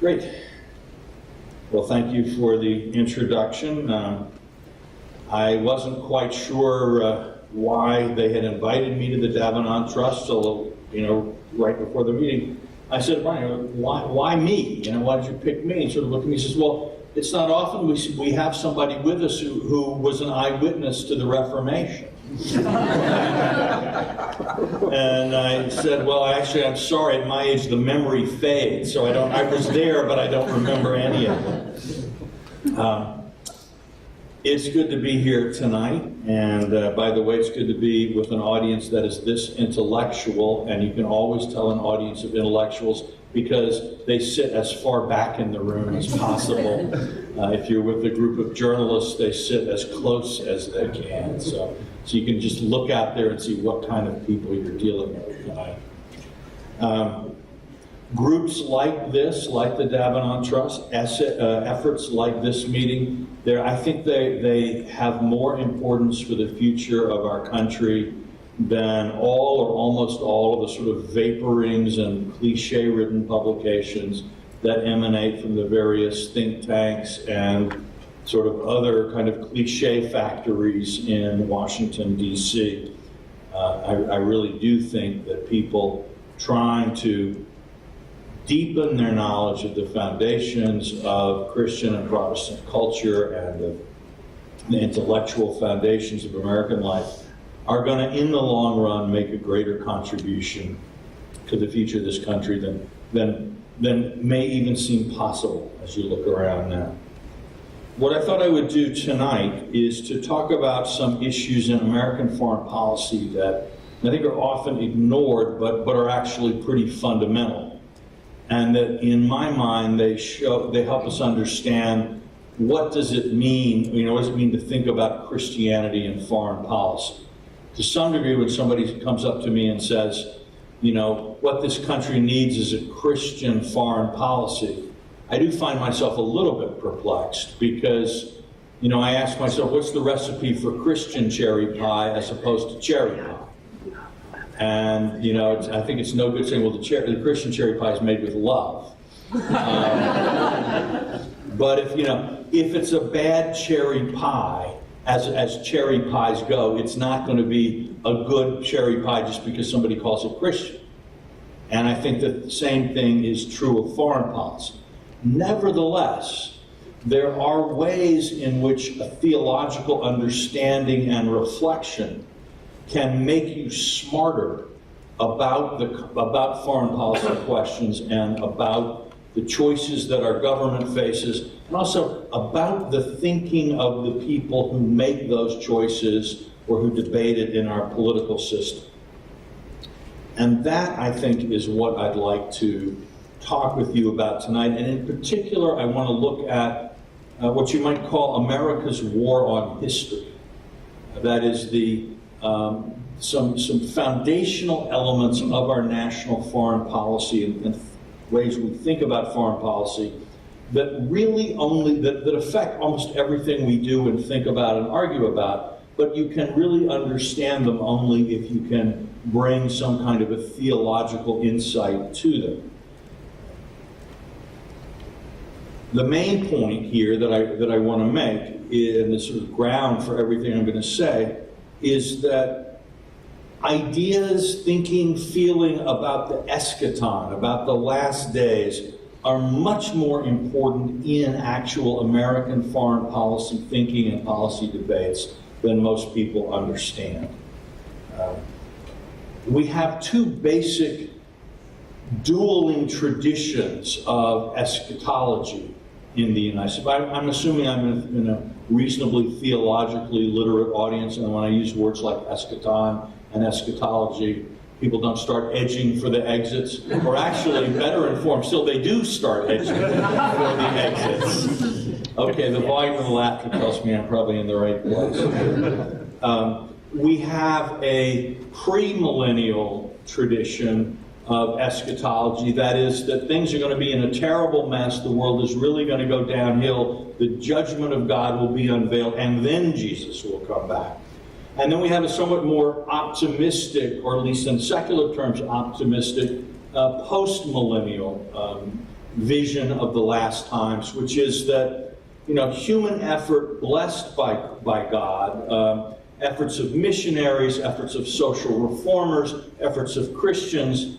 Great. Well, thank you for the introduction. I wasn't quite sure why they had invited me to the Davenant Trust, although, right before the meeting, I said, Brian, why me? Why did you pick me? And sort of looked at me and says, well, it's not often we have somebody with us who was an eyewitness to the Reformation. And I said, well, actually, I'm sorry, at my age, the memory fades. So I was there, but I don't remember any of it. It's good to be here tonight. And by the way, it's good to be with an audience that is this intellectual. And you can always tell an audience of intellectuals because they sit as far back in the room as possible. If you're with a group of journalists, they sit as close as they can. So you can just look out there and see what kind of people you're dealing with tonight. Groups like this, like the Davenant Trust, efforts like this meeting, I think they have more importance for the future of our country than all or almost all of the sort of vaporings and cliche-ridden publications that emanate from the various think tanks and sort of other kind of cliche factories in Washington, D.C. I really do think that people trying to deepen their knowledge of the foundations of Christian and Protestant culture and of the intellectual foundations of American life are going to, in the long run, make a greater contribution to the future of this country than may even seem possible as you look around now. What I thought I would do tonight is to talk about some issues in American foreign policy that I think are often ignored, but are actually pretty fundamental. And that, in my mind, they help us understand what does it mean, what does it mean to think about Christianity and foreign policy. To some degree, when somebody comes up to me and says, what this country needs is a Christian foreign policy, I do find myself a little bit perplexed because, I ask myself, what's the recipe for Christian cherry pie as opposed to cherry pie? And, I think it's no good saying, well, the Christian cherry pie is made with love. But if it's a bad cherry pie, as cherry pies go, it's not going to be a good cherry pie just because somebody calls it Christian. And I think that the same thing is true of foreign policy. Nevertheless, there are ways in which a theological understanding and reflection can make you smarter about foreign policy questions and about the choices that our government faces, and also about the thinking of the people who make those choices or who debate it in our political system. And that, I think, is what I'd like to talk with you about tonight. And in particular, I want to look at what you might call America's war on history. That is some foundational elements of our national foreign policy and ways we think about foreign policy that really that affect almost everything we do and think about and argue about, but you can really understand them only if you can bring some kind of a theological insight to them. The main point here that I want to make, and the sort of ground for everything I'm going to say, is that ideas, thinking, feeling about the eschaton, about the last days, are much more important in actual American foreign policy thinking and policy debates than most people understand. We have two basic dueling traditions of eschatology in the United States. I'm assuming I'm in a reasonably theologically literate audience, and when I use words like eschaton and eschatology, people don't start edging for the exits, or actually, better informed still, they do start edging for the exits. Okay, the volume of the laughter tells me I'm probably in the right place. We have a premillennial tradition of eschatology, that is, that things are going to be in a terrible mess, the world is really going to go downhill, the judgment of God will be unveiled, and then Jesus will come back. And then we have a somewhat more optimistic, or at least in secular terms optimistic, post-millennial vision of the last times, which is that, human effort blessed by God, efforts of missionaries, efforts of social reformers, efforts of Christians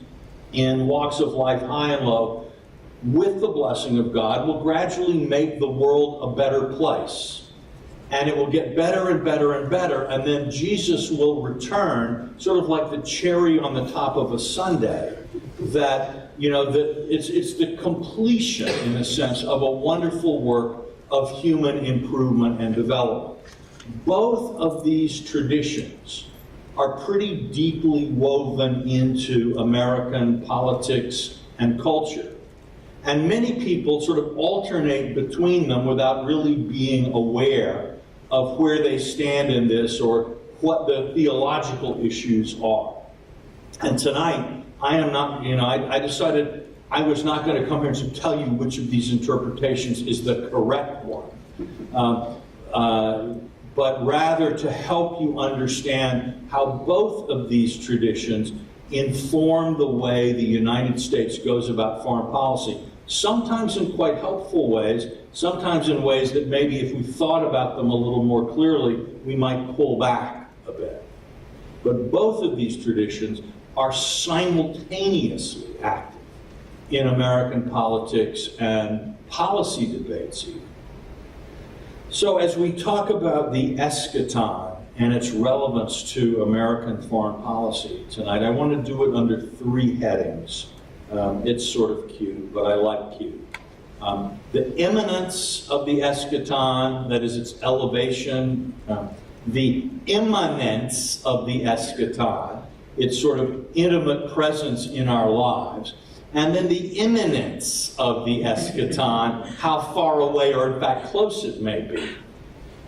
in walks of life, high and low, with the blessing of God, will gradually make the world a better place. And it will get better and better and better, and then Jesus will return, sort of like the cherry on the top of a sundae, that, it's the completion, in a sense, of a wonderful work of human improvement and development. Both of these traditions are pretty deeply woven into American politics and culture. And many people sort of alternate between them without really being aware of where they stand in this or what the theological issues are. And tonight, I am not, I decided I was not going to come here to tell you which of these interpretations is the correct one. But rather to help you understand how both of these traditions inform the way the United States goes about foreign policy, sometimes in quite helpful ways, sometimes in ways that maybe if we thought about them a little more clearly, we might pull back a bit. But both of these traditions are simultaneously active in American politics and policy debates even. So as we talk about the eschaton and its relevance to American foreign policy tonight, I want to do it under three headings. It's sort of cute, but I like cute. The imminence of the eschaton, that is its elevation. The immanence of the eschaton, its sort of intimate presence in our lives. And then the imminence of the eschaton, how far away or in fact close it may be.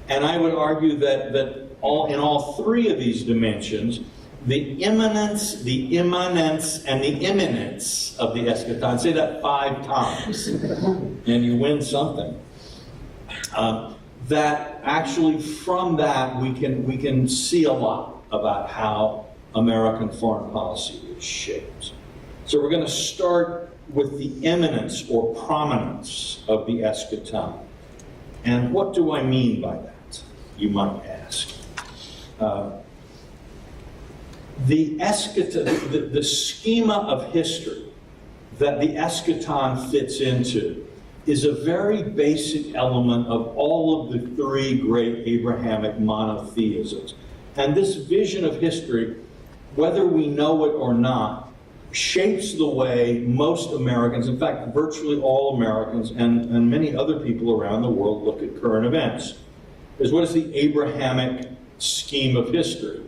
And I would argue that in all three of these dimensions, the imminence, the immanence, and the imminence of the eschaton, say that 5 times, and you win something. That actually from that we can see a lot about how American foreign policy is shaped. So we're going to start with the imminence or prominence of the eschaton. And what do I mean by that, you might ask? The eschaton, the schema of history that the eschaton fits into is a very basic element of all of the 3 great Abrahamic monotheisms. And this vision of history, whether we know it or not, shapes the way most Americans, in fact, virtually all Americans and many other people around the world look at current events. Because what is the Abrahamic scheme of history?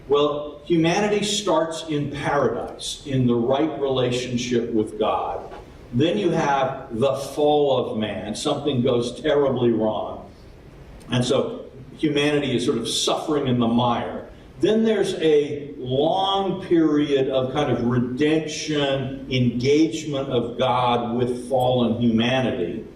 Well, humanity starts in paradise, in the right relationship with God. Then you have the fall of man. Something goes terribly wrong. And so humanity is sort of suffering in the mire. Then there's a long period of kind of redemption, engagement of God with fallen humanity,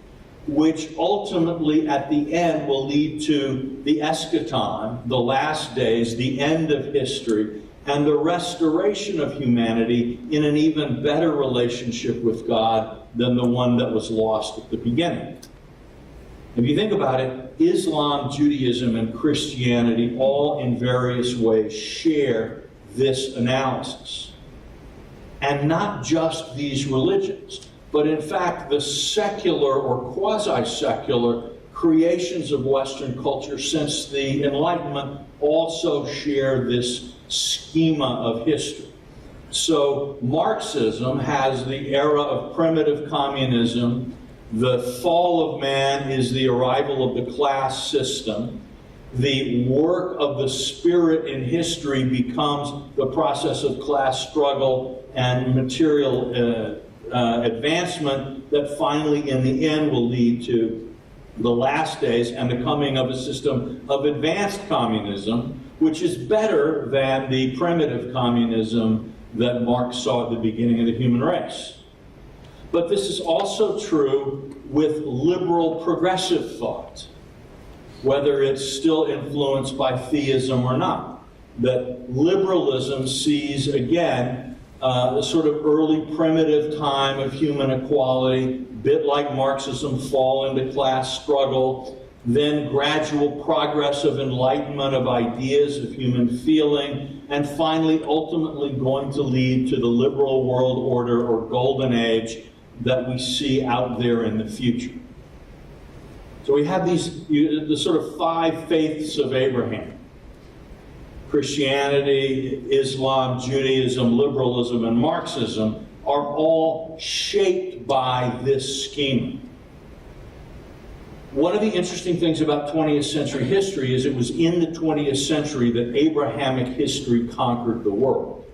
which ultimately at the end will lead to the eschaton, the last days, the end of history, and the restoration of humanity in an even better relationship with God than the one that was lost at the beginning. If you think about it, Islam, Judaism, and Christianity all in various ways share this analysis. And not just these religions, but in fact the secular or quasi-secular creations of Western culture since the Enlightenment also share this schema of history. So Marxism has the era of primitive communism. The fall of man is the arrival of the class system. The work of the spirit in history becomes the process of class struggle and material advancement that finally in the end will lead to the last days and the coming of a system of advanced communism, which is better than the primitive communism that Marx saw at the beginning of the human race. But this is also true with liberal progressive thought, whether it's still influenced by theism or not. That liberalism sees, again, the sort of early primitive time of human equality, bit like Marxism, fall into class struggle, then gradual progress of enlightenment of ideas of human feeling, and finally, ultimately going to lead to the liberal world order or golden age that we see out there in the future. So we have the sort of 5 faiths of Abraham: Christianity, Islam, Judaism, liberalism, and Marxism are all shaped by this schema. One of the interesting things about 20th century history is it was in the 20th century that Abrahamic history conquered the world.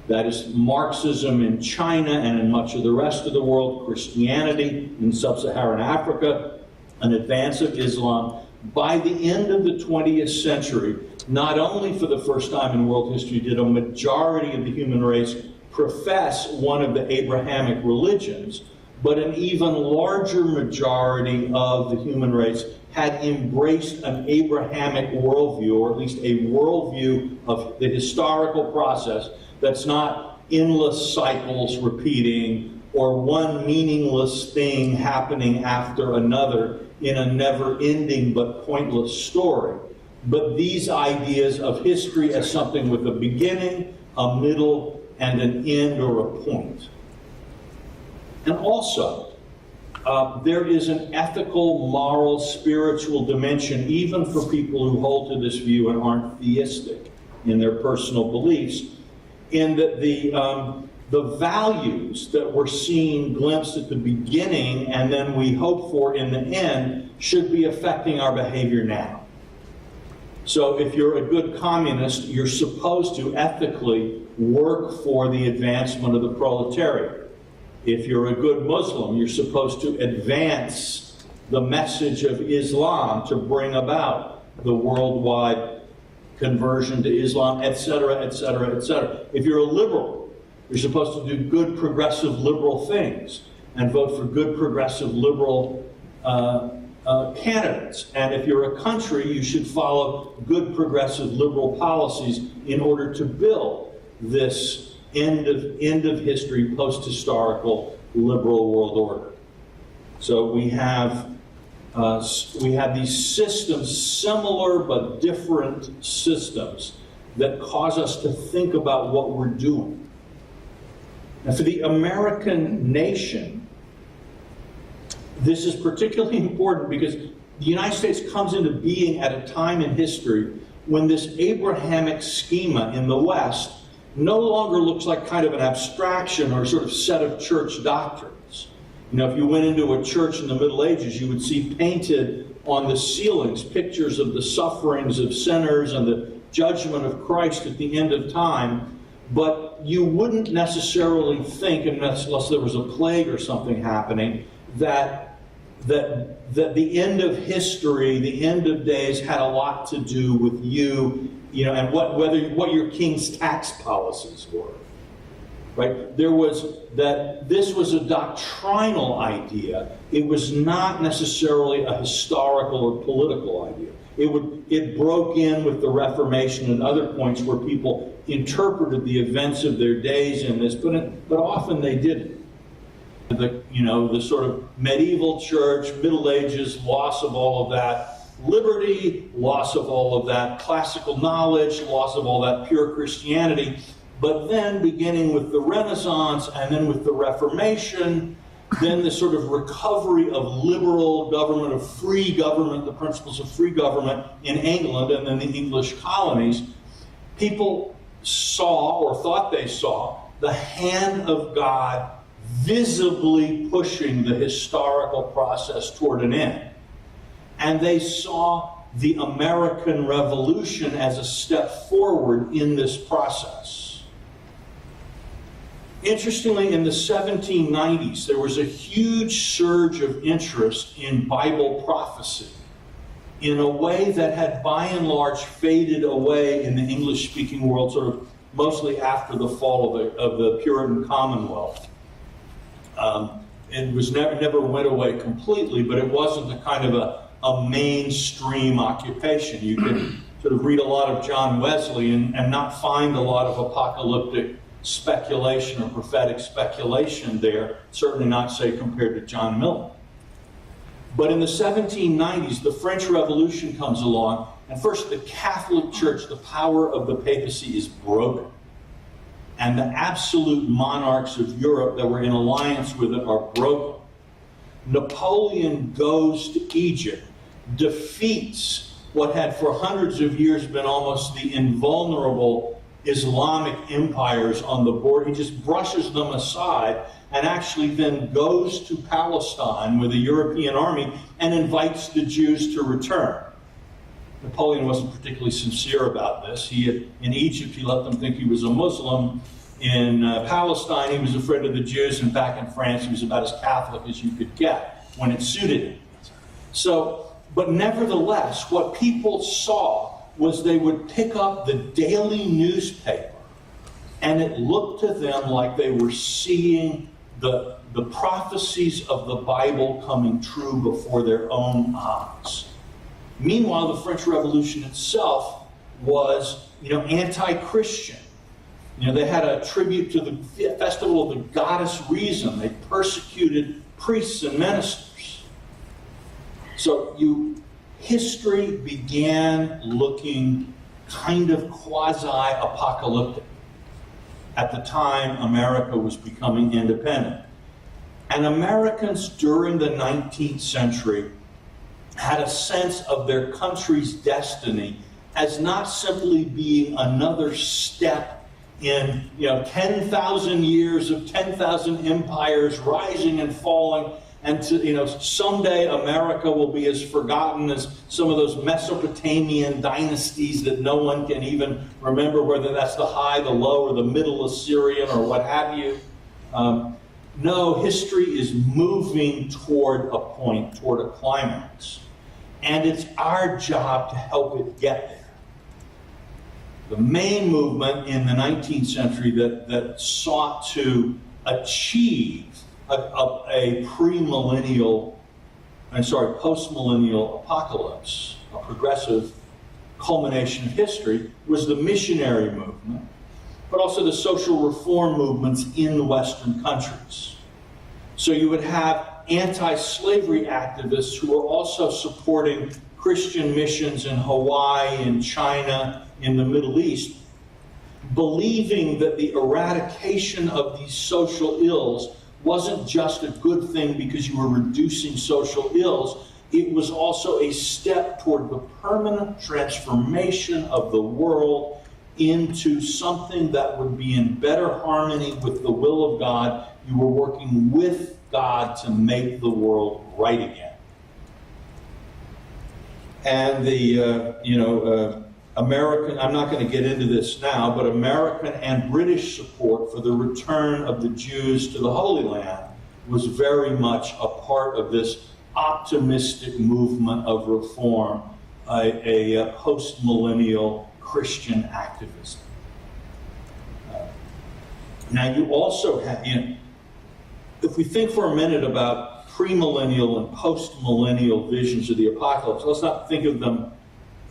That is, Marxism in China and in much of the rest of the world, Christianity in sub-Saharan Africa, an advance of Islam. By the end of the 20th century, not only for the first time in world history did a majority of the human race profess one of the Abrahamic religions, but an even larger majority of the human race had embraced an Abrahamic worldview, or at least a worldview of the historical process that's not endless cycles repeating or one meaningless thing happening after another in a never-ending but pointless story. But these ideas of history as something with a beginning, a middle, and an end or a point. And also, there is an ethical, moral, spiritual dimension, even for people who hold to this view and aren't theistic in their personal beliefs, in that the values that we're seeing glimpsed at the beginning and then we hope for in the end should be affecting our behavior now. So if you're a good communist, you're supposed to ethically work for the advancement of the proletariat. If you're a good Muslim, you're supposed to advance the message of Islam to bring about the worldwide conversion to Islam, etc., etc., etc. If you're a liberal, you're supposed to do good progressive liberal things and vote for good progressive liberal candidates. And if you're a country, you should follow good progressive liberal policies in order to build this end of history, post-historical liberal world order. So we have these systems, similar but different systems, that cause us to think about what we're doing. And for the American nation, this is particularly important because the United States comes into being at a time in history when this Abrahamic schema in the West no longer looks like kind of an abstraction or sort of set of church doctrines. You know, if you went into a church in the Middle Ages, you would see painted on the ceilings pictures of the sufferings of sinners and the judgment of Christ at the end of time, but you wouldn't necessarily think, unless there was a plague or something happening, that the end of history, the end of days, had a lot to do with you, and what your king's tax policies were, right? This was a doctrinal idea. It was not necessarily a historical or political idea. It broke in with the Reformation and other points where people interpreted the events of their days in this, but often they didn't. The sort of medieval church, Middle Ages, loss of all of that. Liberty, loss of all of that classical knowledge, loss of all that pure Christianity. But then beginning with the Renaissance and then with the Reformation, then the sort of recovery of liberal government, of free government, the principles of free government in England and then the English colonies, people saw or thought they saw the hand of God visibly pushing the historical process toward an end. And they saw the American Revolution as a step forward in this process. Interestingly, in the 1790s, there was a huge surge of interest in Bible prophecy in a way that had by and large faded away in the English-speaking world, sort of mostly after the fall of the Puritan Commonwealth. It was never went away completely, but it wasn't a kind of a mainstream occupation. You could sort of read a lot of John Wesley and not find a lot of apocalyptic speculation or prophetic speculation there, certainly not, say, compared to John Milton. But in the 1790s, the French Revolution comes along, and first the Catholic Church, the power of the papacy is broken. And the absolute monarchs of Europe that were in alliance with it are broken. Napoleon goes to Egypt, defeats what had for hundreds of years been almost the invulnerable Islamic empires on the board. He just brushes them aside and actually then goes to Palestine with a European army and invites the Jews to return. Napoleon wasn't particularly sincere about this. In Egypt, he let them think he was a Muslim. In Palestine, he was a friend of the Jews. And back in France, he was about as Catholic as you could get when it suited him. But nevertheless, what people saw was they would pick up the daily newspaper, and it looked to them like they were seeing the prophecies of the Bible coming true before their own eyes. Meanwhile, the French Revolution itself was, anti-Christian. They had a tribute to the festival of the goddess Reason. They persecuted priests and ministers. So history began looking kind of quasi-apocalyptic. At the time, America was becoming independent. And Americans during the 19th century had a sense of their country's destiny as not simply being another step in 10,000 years of 10,000 empires rising and falling, and someday America will be as forgotten as some of those Mesopotamian dynasties that no one can even remember, whether that's the high, the low, or the middle Assyrian, or what have you. No, history is moving toward a point, toward a climax. And it's our job to help it get there. The main movement in the 19th century that sought to achieve a post-millennial apocalypse, a progressive culmination of history, was the missionary movement, but also the social reform movements in Western countries. So you would have anti-slavery activists who were also supporting Christian missions in Hawaii, in China, in the Middle East, believing that the eradication of these social ills wasn't just a good thing because you were reducing social ills. It was also a step toward the permanent transformation of the world into something that would be in better harmony with the will of God. You were working with God to make the world right again. And the American, I'm not going to get into this now, but American and British support for the return of the Jews to the Holy Land was very much a part of this optimistic movement of reform, a post-millennial Christian activism. Now you also have, if we think for a minute about premillennial and post-millennial visions of the apocalypse, let's not think of them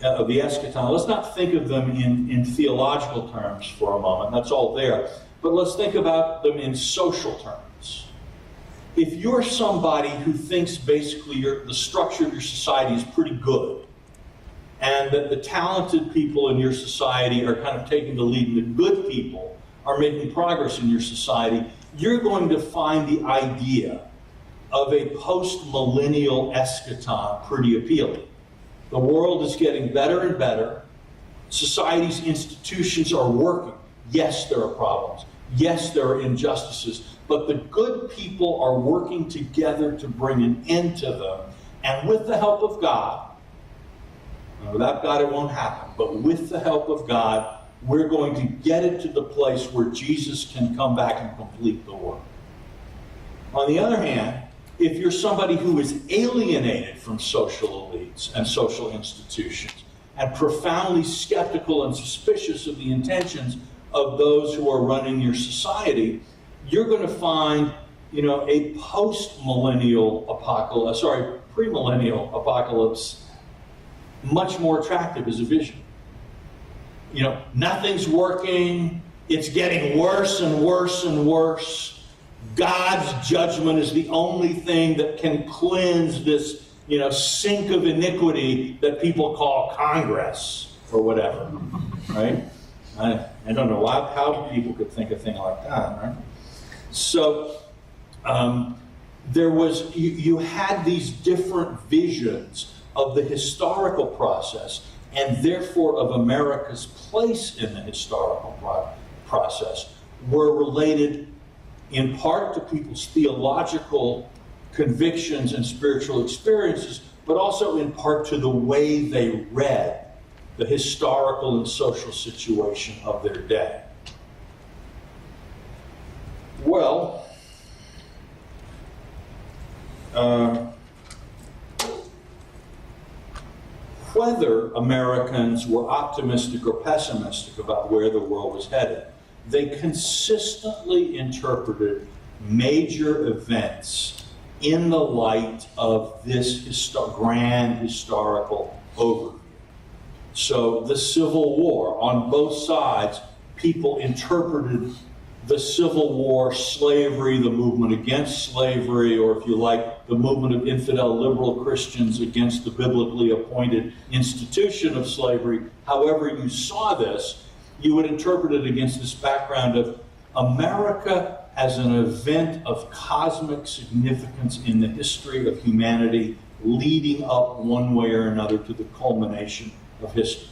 of the eschaton. Let's not think of them in theological terms for a moment. That's all there. But let's think about them in social terms. If you're somebody who thinks basically the structure of your society is pretty good, and that the talented people in your society are kind of taking the lead, and the good people are making progress in your society, you're going to find the idea of a post-millennial eschaton pretty appealing. The world is getting better and better. Society's institutions are working. Yes, there are problems. Yes, there are injustices. But the good people are working together to bring an end to them. And with the help of God, without God it won't happen, but with the help of God, we're going to get it to the place where Jesus can come back and complete the work. On the other hand, if you're somebody who is alienated from social elites and social institutions and profoundly skeptical and suspicious of the intentions of those who are running your society, you're going to find, a post-millennial apocalypse, premillennial apocalypse much more attractive as a vision. Nothing's working. It's getting worse and worse and worse. God's judgment is the only thing that can cleanse this, sink of iniquity that people call Congress or whatever, right? I don't know how people could think a thing like that, right? So you had these different visions of the historical process, and therefore of America's place in the historical process, were related in part to people's theological convictions and spiritual experiences, but also in part to the way they read the historical and social situation of their day. Well, whether Americans were optimistic or pessimistic about where the world was headed, they consistently interpreted major events in the light of this grand historical overview. So the Civil War, on both sides, people interpreted the Civil War, slavery, the movement against slavery, or if you like, the movement of infidel liberal Christians against the biblically appointed institution of slavery. However you saw this, you would interpret it against this background of America as an event of cosmic significance in the history of humanity, leading up one way or another to the culmination of history.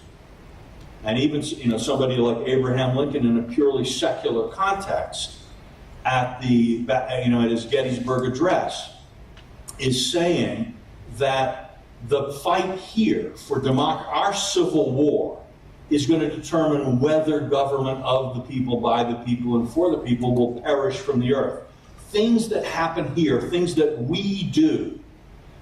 And even somebody like Abraham Lincoln, in a purely secular context, at his Gettysburg Address, is saying that the fight here for democracy, our Civil War, is going to determine whether government of the people, by the people, and for the people will perish from the earth. Things that happen here, things that we do,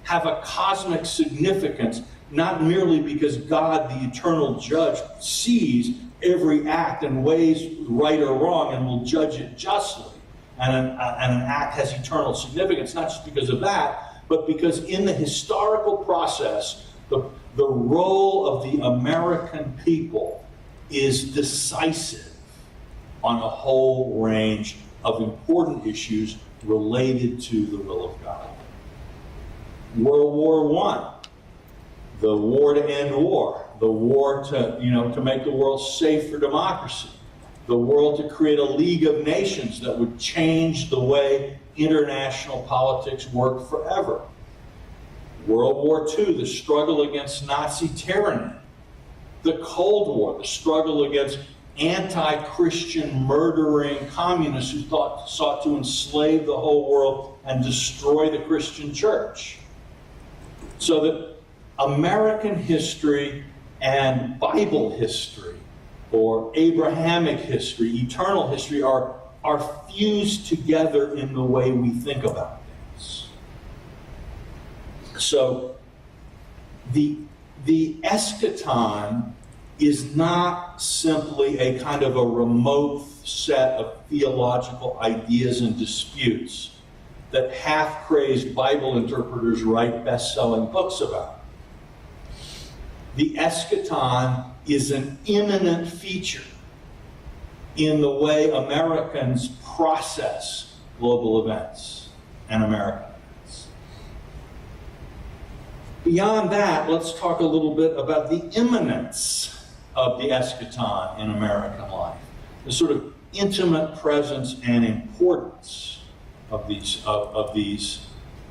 have a cosmic significance, not merely because God, the eternal judge, sees every act and weighs right or wrong and will judge it justly, and an act has eternal significance, not just because of that, but because in the historical process, the role of the American people is decisive on a whole range of important issues related to the will of God. World War I, the war to end war, the war to make the world safe for democracy, the world to create a League of Nations that would change the way international politics worked forever. World War II, the struggle against Nazi tyranny. The Cold War, the struggle against anti-Christian murdering communists who sought to enslave the whole world and destroy the Christian church. So that American history and Bible history, or Abrahamic history, eternal history, are fused together in the way we think about things. So the eschaton is not simply a kind of a remote set of theological ideas and disputes that half-crazed Bible interpreters write best-selling books about. The eschaton is an imminent feature in the way Americans process global events and American events. Beyond that, let's talk a little bit about the imminence of the eschaton in American life, the sort of intimate presence and importance of these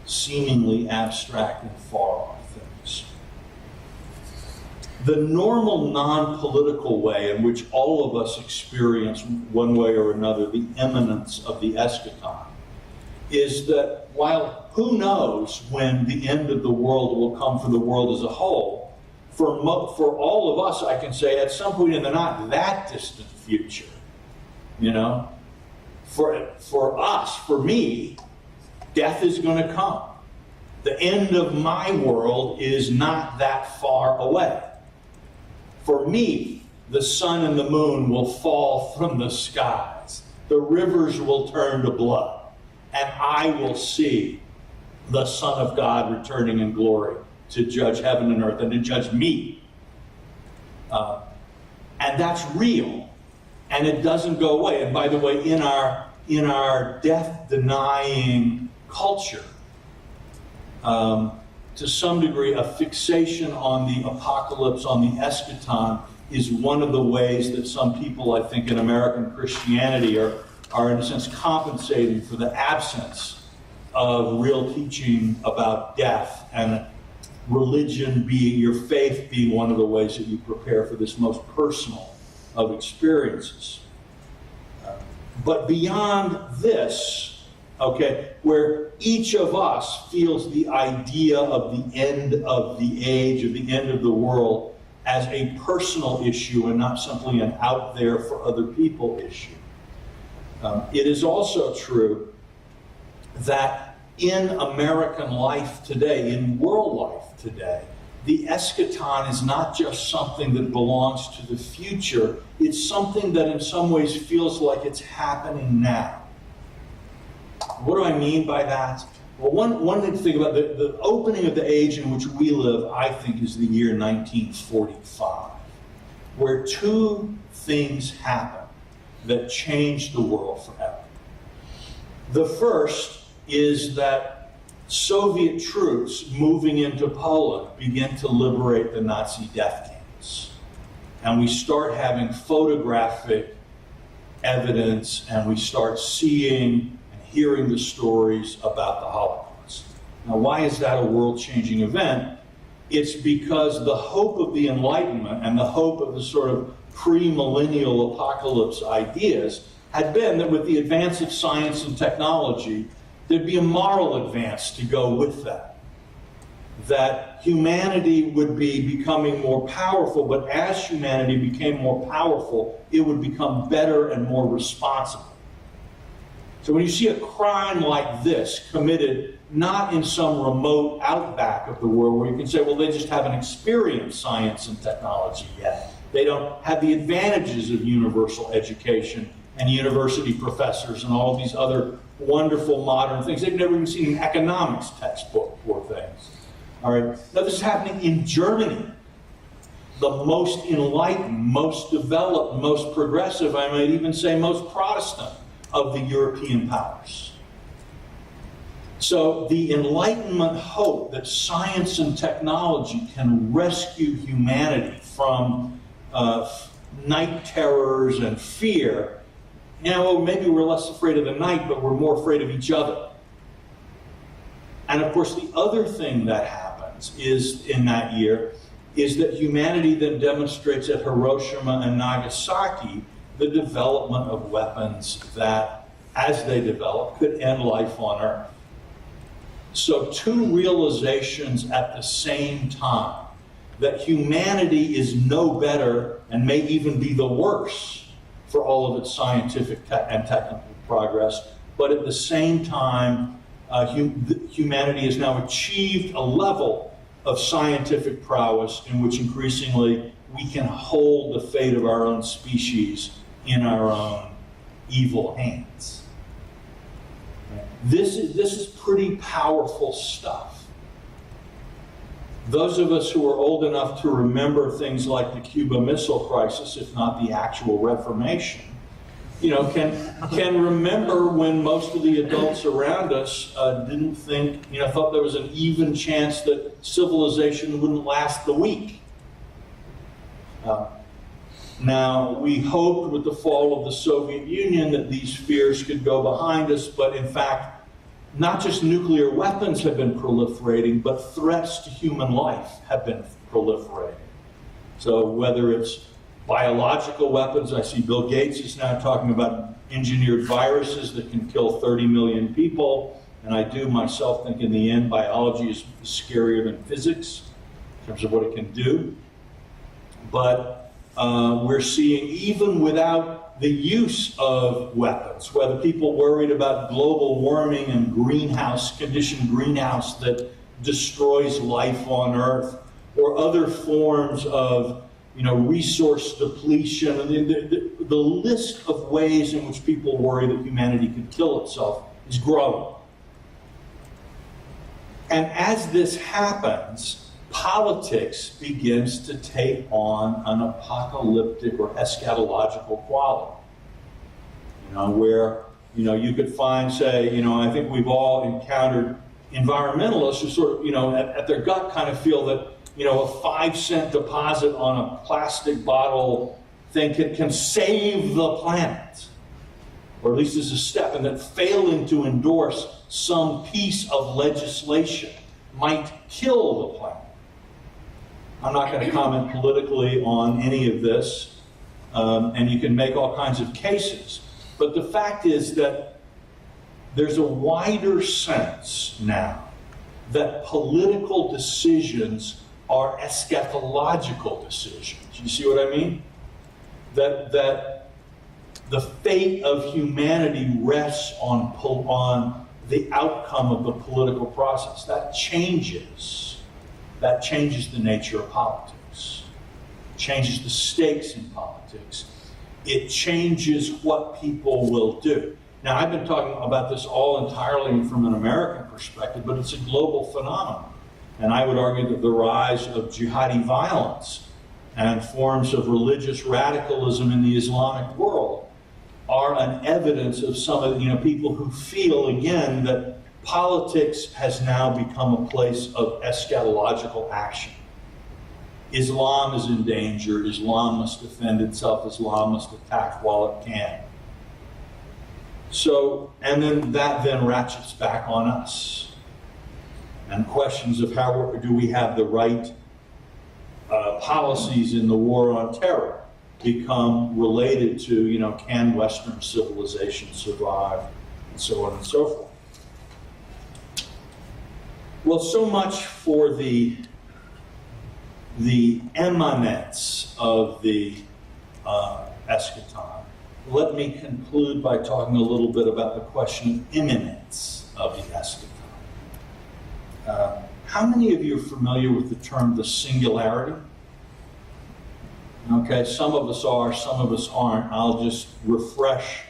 seemingly abstract and far-off things. The normal non-political way in which all of us experience one way or another the imminence of the eschaton is that while who knows when the end of the world will come for the world as a whole, for all of us, I can say at some point in the not that distant future, for us, for me, death is going to come. The end of my world is not that far away. For me, the sun and the moon will fall from the skies. The rivers will turn to blood. And I will see the Son of God returning in glory to judge heaven and earth and to judge me. And that's real. And it doesn't go away. And by the way, in our death-denying culture, to some degree, a fixation on the apocalypse, on the eschaton, is one of the ways that some people, I think, in American Christianity are in a sense compensating for the absence of real teaching about death, and religion being, your faith being one of the ways that you prepare for this most personal of experiences. But beyond this, okay, where each of us feels the idea of the end of the age, of the end of the world, as a personal issue and not simply an out there for other people issue. It is also true that in American life today, in world life today, the eschaton is not just something that belongs to the future, it's something that in some ways feels like it's happening now. What do I mean by that? Well, one thing to think about, the opening of the age in which we live, I think, is the year 1945, where two things happen that changed the world forever. The first is that Soviet troops moving into Poland begin to liberate the Nazi death camps. And we start having photographic evidence, and we start seeing and hearing the stories about the Holocaust. Now, why is that a world-changing event? It's because the hope of the Enlightenment and the hope of the sort of pre-millennial apocalypse ideas had been that with the advance of science and technology, there'd be a moral advance to go with that. That humanity would be becoming more powerful, but as humanity became more powerful, it would become better and more responsible. So when you see a crime like this committed not in some remote outback of the world where you can say, well, they just haven't experienced science and technology yet. They don't have the advantages of universal education and university professors and all these other wonderful modern things. They've never even seen an economics textbook for things. All right. Now this is happening in Germany, the most enlightened, most developed, most progressive, I might even say most Protestant of the European powers. So the Enlightenment hope that science and technology can rescue humanity from night terrors and fear. You know, well, maybe we're less afraid of the night, but we're more afraid of each other. And of course, the other thing that happens is, in that year, is that humanity then demonstrates at Hiroshima and Nagasaki the development of weapons that, as they develop, could end life on Earth. So two realizations at the same time, that humanity is no better and may even be the worse for all of its scientific and technical progress, but at the same time, humanity has now achieved a level of scientific prowess in which increasingly we can hold the fate of our own species in our own evil hands. This is pretty powerful stuff. Those of us who are old enough to remember things like the Cuba Missile Crisis, if not the actual Reformation, you know, can remember when most of the adults around us didn't think, you know, thought there was an even chance that civilization wouldn't last the week. Now, we hoped with the fall of the Soviet Union that these fears could go behind us, but in fact, not just nuclear weapons have been proliferating, but threats to human life have been proliferating. So whether it's biological weapons, I see Bill Gates is now talking about engineered viruses that can kill 30 million people, and I do myself think in the end biology is scarier than physics in terms of what it can do. But we're seeing, even without the use of weapons, whether people worried about global warming and conditioned greenhouse that destroys life on Earth, or other forms of, you know, resource depletion, the list of ways in which people worry that humanity could kill itself is growing. And as this happens, politics begins to take on an apocalyptic or eschatological quality. where, you could find, say, I think we've all encountered environmentalists who sort of, at their gut kind of feel that, a 5-cent deposit on a plastic bottle thing can save the planet, or at least as a step, and that failing to endorse some piece of legislation might kill the planet. I'm not going to comment politically on any of this, and you can make all kinds of cases. But the fact is that there's a wider sense now that political decisions are eschatological decisions. You see what I mean? That the fate of humanity rests on the outcome of the political process. That changes the nature of politics. It changes the stakes in politics. It changes what people will do. Now, I've been talking about this all entirely from an American perspective, but it's a global phenomenon. And I would argue that the rise of jihadi violence and forms of religious radicalism in the Islamic world are an evidence of some of people who feel, again, that politics has now become a place of eschatological action. Islam is in danger. Islam must defend itself. Islam must attack while it can. So, and then that ratchets back on us. And questions of how do we have the right policies in the war on terror become related to, can Western civilization survive, and so on and so forth. Well, so much for the imminence of the eschaton. Let me conclude by talking a little bit about the question of imminence of the eschaton. How many of you are familiar with the term the singularity? Okay, some of us are, some of us aren't. I'll just refresh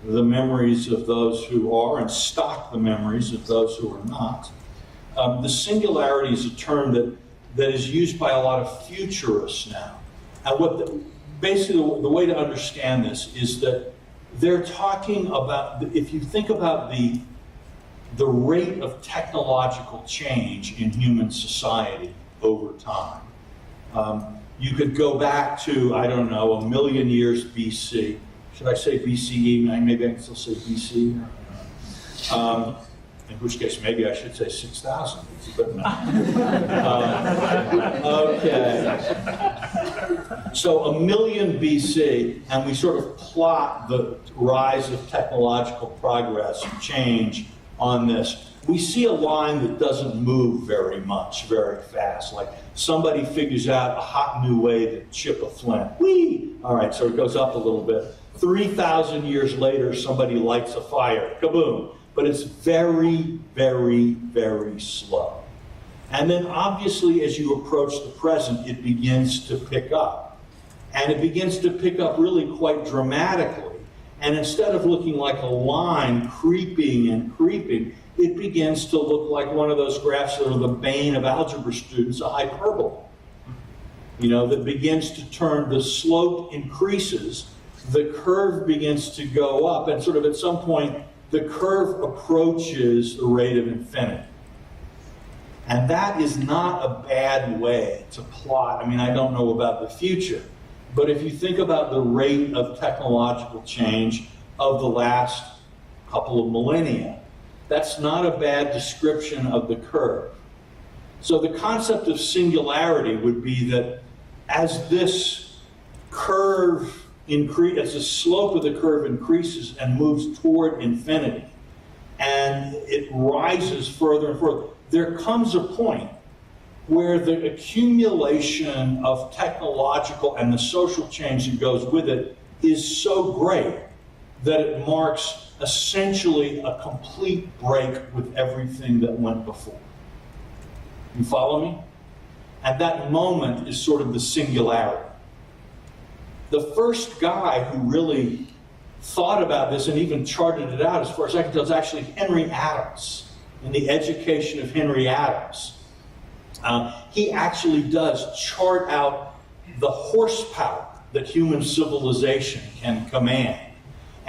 the memories of those who are and stock the memories of those who are not. The singularity is a term that is used by a lot of futurists now. And basically the way to understand this is that they're talking about, if you think about the rate of technological change in human society over time. You could go back to, I don't know, 1 million years BC. Should I say BCE? Maybe I can still say BC. In which case, maybe I should say 6,000. But no. Okay. So 1 million BC, and we sort of plot the rise of technological progress and change on this. We see a line that doesn't move very much, very fast. Like somebody figures out a hot new way to chip a flint. Whee! All right, so it goes up a little bit. 3,000 years later, somebody lights a fire. Kaboom! But it's very, very, very slow. And then obviously as you approach the present, it begins to pick up. And it begins to pick up really quite dramatically. And instead of looking like a line creeping and creeping, it begins to look like one of those graphs that are the bane of algebra students, a hyperbola. That begins to turn, the slope increases, the curve begins to go up, and sort of at some point, the curve approaches the rate of infinity. And that is not a bad way to plot. I don't know about the future, but if you think about the rate of technological change of the last couple of millennia, that's not a bad description of the curve. So the concept of singularity would be that as this curve as the slope of the curve increases and moves toward infinity, and it rises further and further, there comes a point where the accumulation of technological and the social change that goes with it is so great that it marks essentially a complete break with everything that went before. You follow me? And that moment is sort of the singularity. The first guy who really thought about this and even charted it out, as far as I can tell, is actually Henry Adams, in The Education of Henry Adams. He actually does chart out the horsepower that human civilization can command.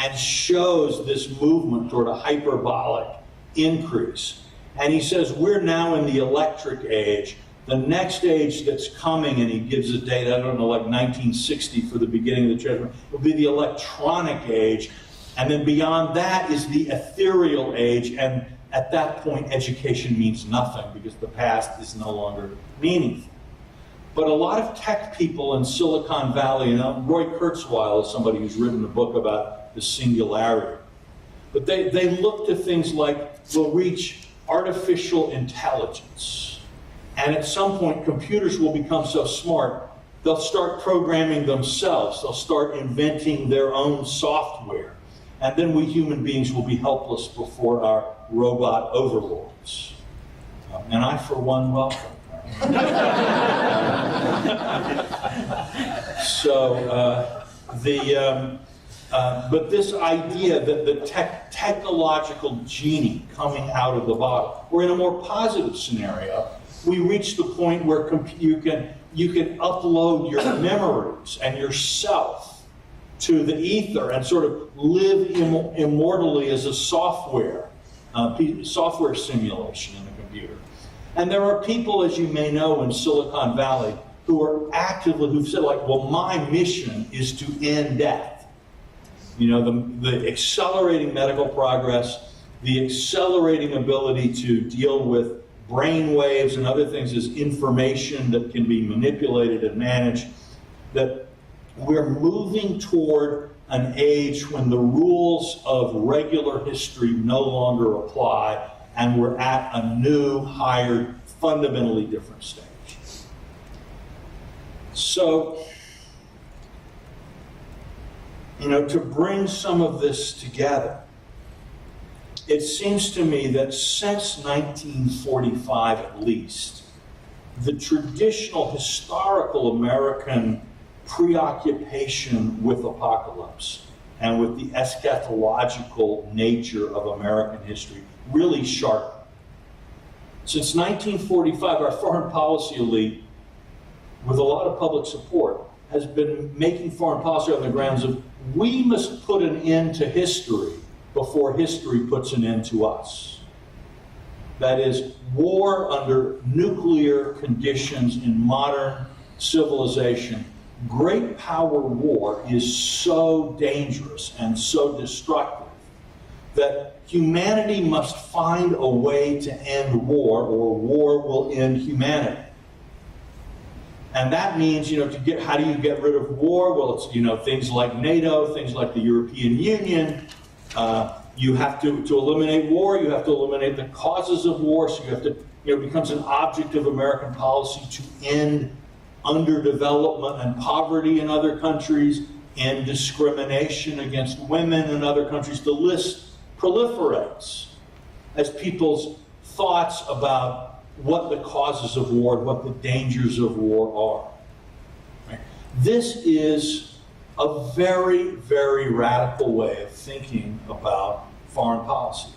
and shows this movement toward a hyperbolic increase. And he says we're now in the electric age. The next age that's coming, and he gives a date, I don't know, like 1960 for the beginning of the church, will be the electronic age. And then beyond that is the ethereal age. And at that point, education means nothing because the past is no longer meaningful. But a lot of tech people in Silicon Valley, Roy Kurzweil is somebody who's written a book about the singularity. But they look to things like, we'll reach artificial intelligence. And at some point, computers will become so smart, they'll start programming themselves. They'll start inventing their own software. And then we human beings will be helpless before our robot overlords. And I, for one, welcome. But this idea that the technological genie coming out of the bottle, or in a more positive scenario, we reach the point where you can upload your memories and yourself to the ether and sort of live immortally as a software simulation in a computer. And there are people, as you may know, in Silicon Valley who've said, like, well, my mission is to end death. The accelerating medical progress, the accelerating ability to deal with brain waves and other things as information that can be manipulated and managed, that we're moving toward an age when the rules of regular history no longer apply, and we're at a new, higher, fundamentally different stage. So, to bring some of this together, it seems to me that since 1945 at least, the traditional historical American preoccupation with apocalypse and with the eschatological nature of American history really sharpened. Since 1945, our foreign policy elite, with a lot of public support, has been making foreign policy on the grounds of we must put an end to history before history puts an end to us. That is, war under nuclear conditions in modern civilization, great power war is so dangerous and so destructive that humanity must find a way to end war, or war will end humanity. And that means, how do you get rid of war? Well, it's, things like NATO, things like the European Union. You have to eliminate war, you have to eliminate the causes of war, so you have to, it becomes an object of American policy to end underdevelopment and poverty in other countries, end discrimination against women in other countries. The list proliferates as people's thoughts about what the causes of war, what the dangers of war are. Right? This is a very, very radical way of thinking about foreign policy.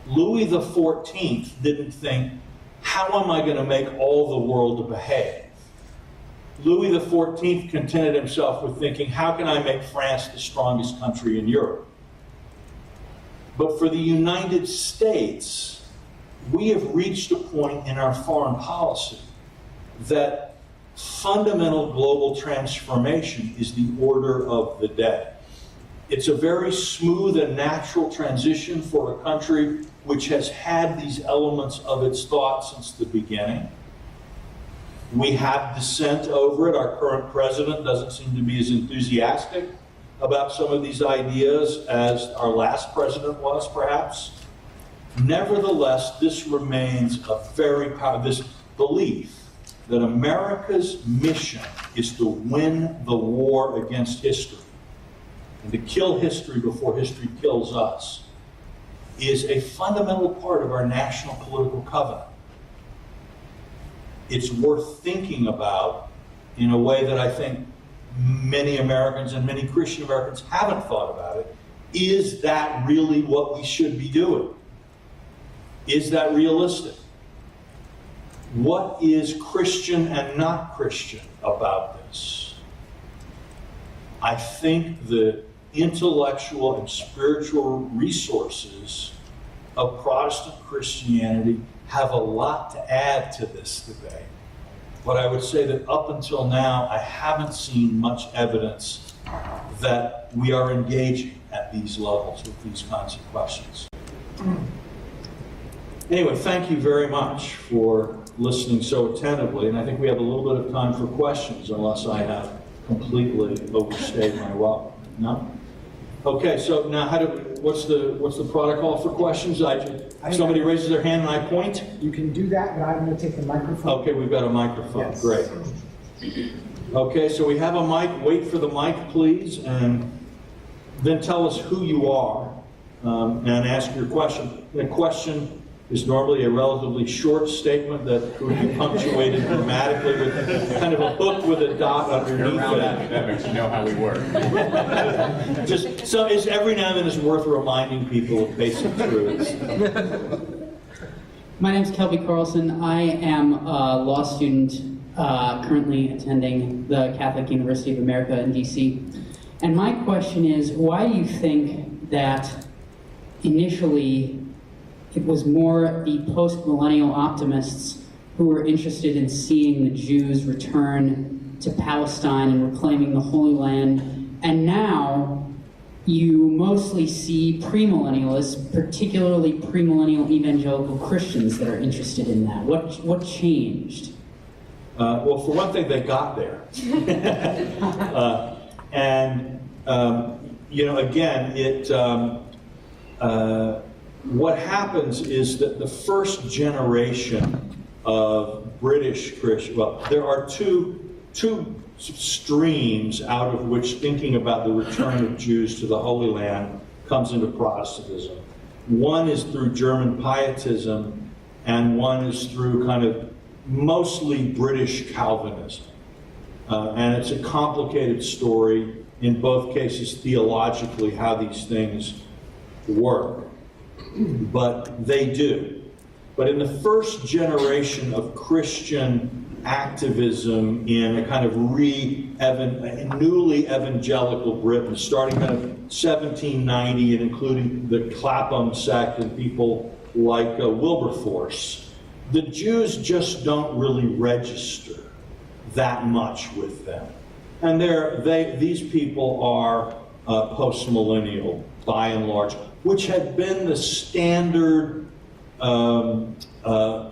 Louis XIV didn't think, how am I going to make all the world to behave? Louis XIV contented himself with thinking, how can I make France the strongest country in Europe? But for the United States, we have reached a point in our foreign policy that fundamental global transformation is the order of the day. It's a very smooth and natural transition for a country which has had these elements of its thought since the beginning. We have dissent over it. Our current president doesn't seem to be as enthusiastic about some of these ideas as our last president was, perhaps. Nevertheless, this remains this belief that America's mission is to win the war against history and to kill history before history kills us is a fundamental part of our national political covenant. It's worth thinking about in a way that I think many Americans and many Christian Americans haven't thought about it. Is that really what we should be doing? Is that realistic? What is Christian and not Christian about this? I think the intellectual and spiritual resources of Protestant Christianity have a lot to add to this debate. But I would say that up until now, I haven't seen much evidence that we are engaging at these levels with these kinds of questions. Anyway, thank you very much for listening so attentively, and I think we have a little bit of time for questions, unless I have completely overstayed my welcome. No? Okay, so now what's the protocol for questions? Somebody raises their hand and I point? You can do that, but I'm going to take the microphone. Okay, we've got a microphone. Yes. Great. Okay, so we have a mic. Wait for the mic, please, and then tell us who you are and ask your question. The question is normally a relatively short statement that could be punctuated grammatically with kind of a hook with a dot underneath it. That makes you know how we work. Just so it's every now and then it's worth reminding people of basic truths. My name's Kelby Carlson. I am a law student currently attending the Catholic University of America in DC. And my question is, why do you think that initially it was more the post-millennial optimists who were interested in seeing the Jews return to Palestine and reclaiming the Holy Land, and now you mostly see premillennialists, particularly premillennial evangelical Christians, that are interested in that? What changed? Well, for one thing, they got there. Again, what happens is that the first generation of British Christians, well, there are two streams out of which thinking about the return of Jews to the Holy Land comes into Protestantism. One is through German pietism, and one is through kind of mostly British Calvinism. And it's a complicated story, in both cases theologically, how these things work. But they do. But in the first generation of Christian activism in a kind of newly evangelical Britain, starting kind of 1790 and including the Clapham sect and people like Wilberforce, the Jews just don't really register that much with them. And these people are post-millennial, by and large, which had been the standard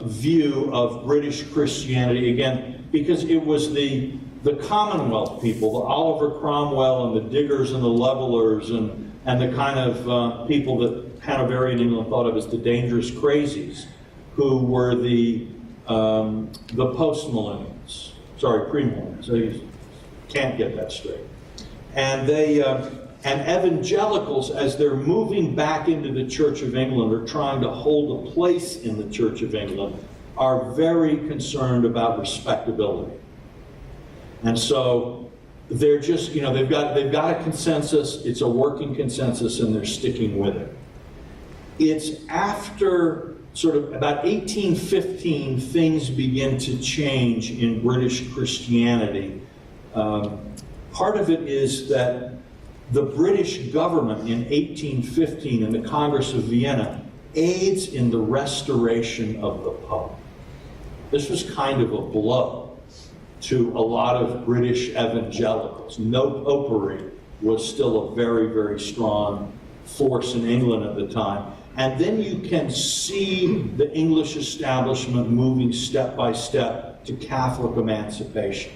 view of British Christianity, again, because it was the Commonwealth people, the Oliver Cromwell and the diggers and the levelers and the kind of people that Hanoverian England thought of as the dangerous crazies, who were the post-millennials. Sorry, premillennials. I can't get that straight. And and evangelicals, as they're moving back into the Church of England or trying to hold a place in the Church of England, are very concerned about respectability. And so they're just, they've got a consensus, it's a working consensus, and they're sticking with it. It's after sort of about 1815 things begin to change in British Christianity. Part of it is that the British government in 1815 in the Congress of Vienna aids in the restoration of the Pope. This was kind of a blow to a lot of British evangelicals. No popery was still a very, very strong force in England at the time. And then you can see the English establishment moving step by step to Catholic emancipation.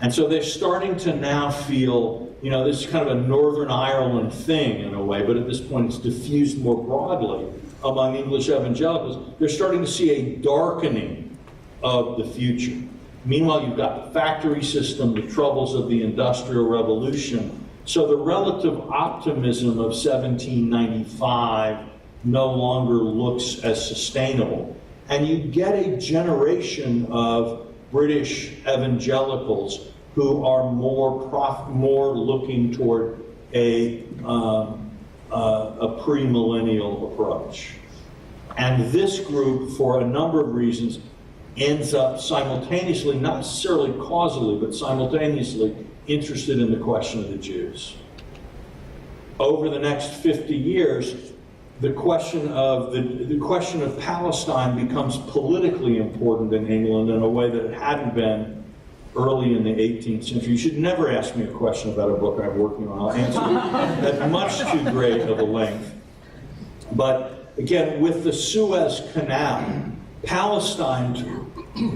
And so they're starting to now feel, this is kind of a Northern Ireland thing in a way, but at this point it's diffused more broadly among English evangelicals. They're starting to see a darkening of the future. Meanwhile, you've got the factory system, the troubles of the Industrial Revolution. So the relative optimism of 1795 no longer looks as sustainable. And you get a generation of British evangelicals who are more looking toward a premillennial approach. And this group, for a number of reasons, ends up simultaneously, not necessarily causally, but simultaneously interested in the question of the Jews. over the next 50 years, the question of Palestine becomes politically important in England in a way that it hadn't been early in the 18th century. You should never ask me a question about a book I'm working on. I'll answer it at much too great of a length. But again, with the Suez Canal, Palestine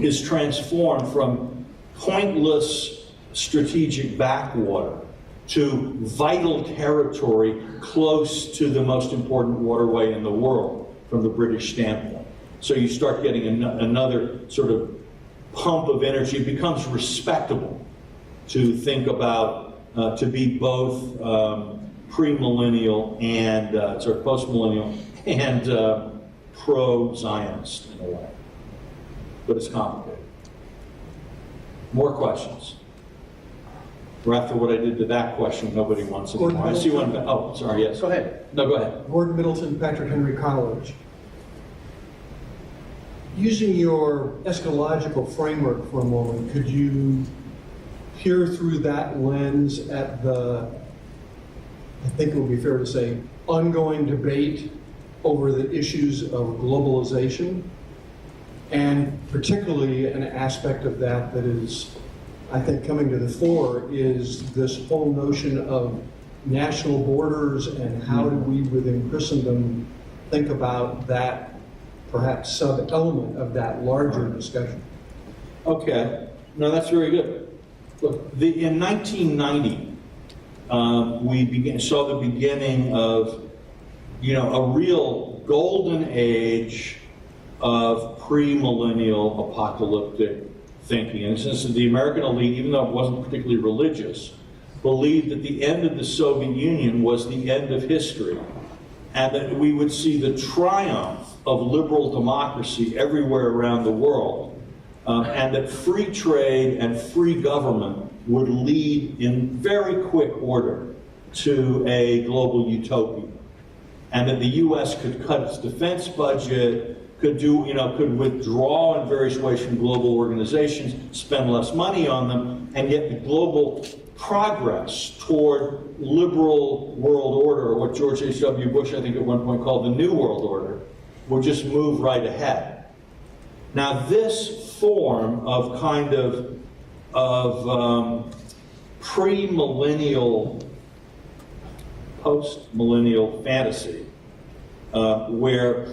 is transformed from pointless strategic backwater to vital territory close to the most important waterway in the world from the British standpoint. So you start getting another sort of pump of energy. It becomes respectable to think about, to be both premillennial and sort of postmillennial and pro-Zionist in a way. But it's complicated. More questions? Or after what I did to that question, nobody wants it anymore. I see one. Oh, sorry, yes. Go ahead. No, go ahead. Gordon Middleton, Patrick Henry College. Using your eschatological framework for a moment, could you peer through that lens at the, I think it would be fair to say, ongoing debate over the issues of globalization, and particularly an aspect of that that is, I think, coming to the fore is this whole notion of national borders and how do we within Christendom think about that perhaps sub-element of that larger discussion. Okay. No, that's very good. Look, in 1990, we saw the beginning of, a real golden age of premillennial apocalyptic thinking. And since the American elite, even though it wasn't particularly religious, believed that the end of the Soviet Union was the end of history, and that we would see the triumph of liberal democracy everywhere around the world, and that free trade and free government would lead in very quick order to a global utopia, and that the U.S. could cut its defense budget, could withdraw in various ways from global organizations, spend less money on them, and yet the global progress toward liberal world order, or what George H.W. Bush, I think, at one point called the New World Order, would just move right ahead. Now, this form of kind of premillennial, post-millennial fantasy, where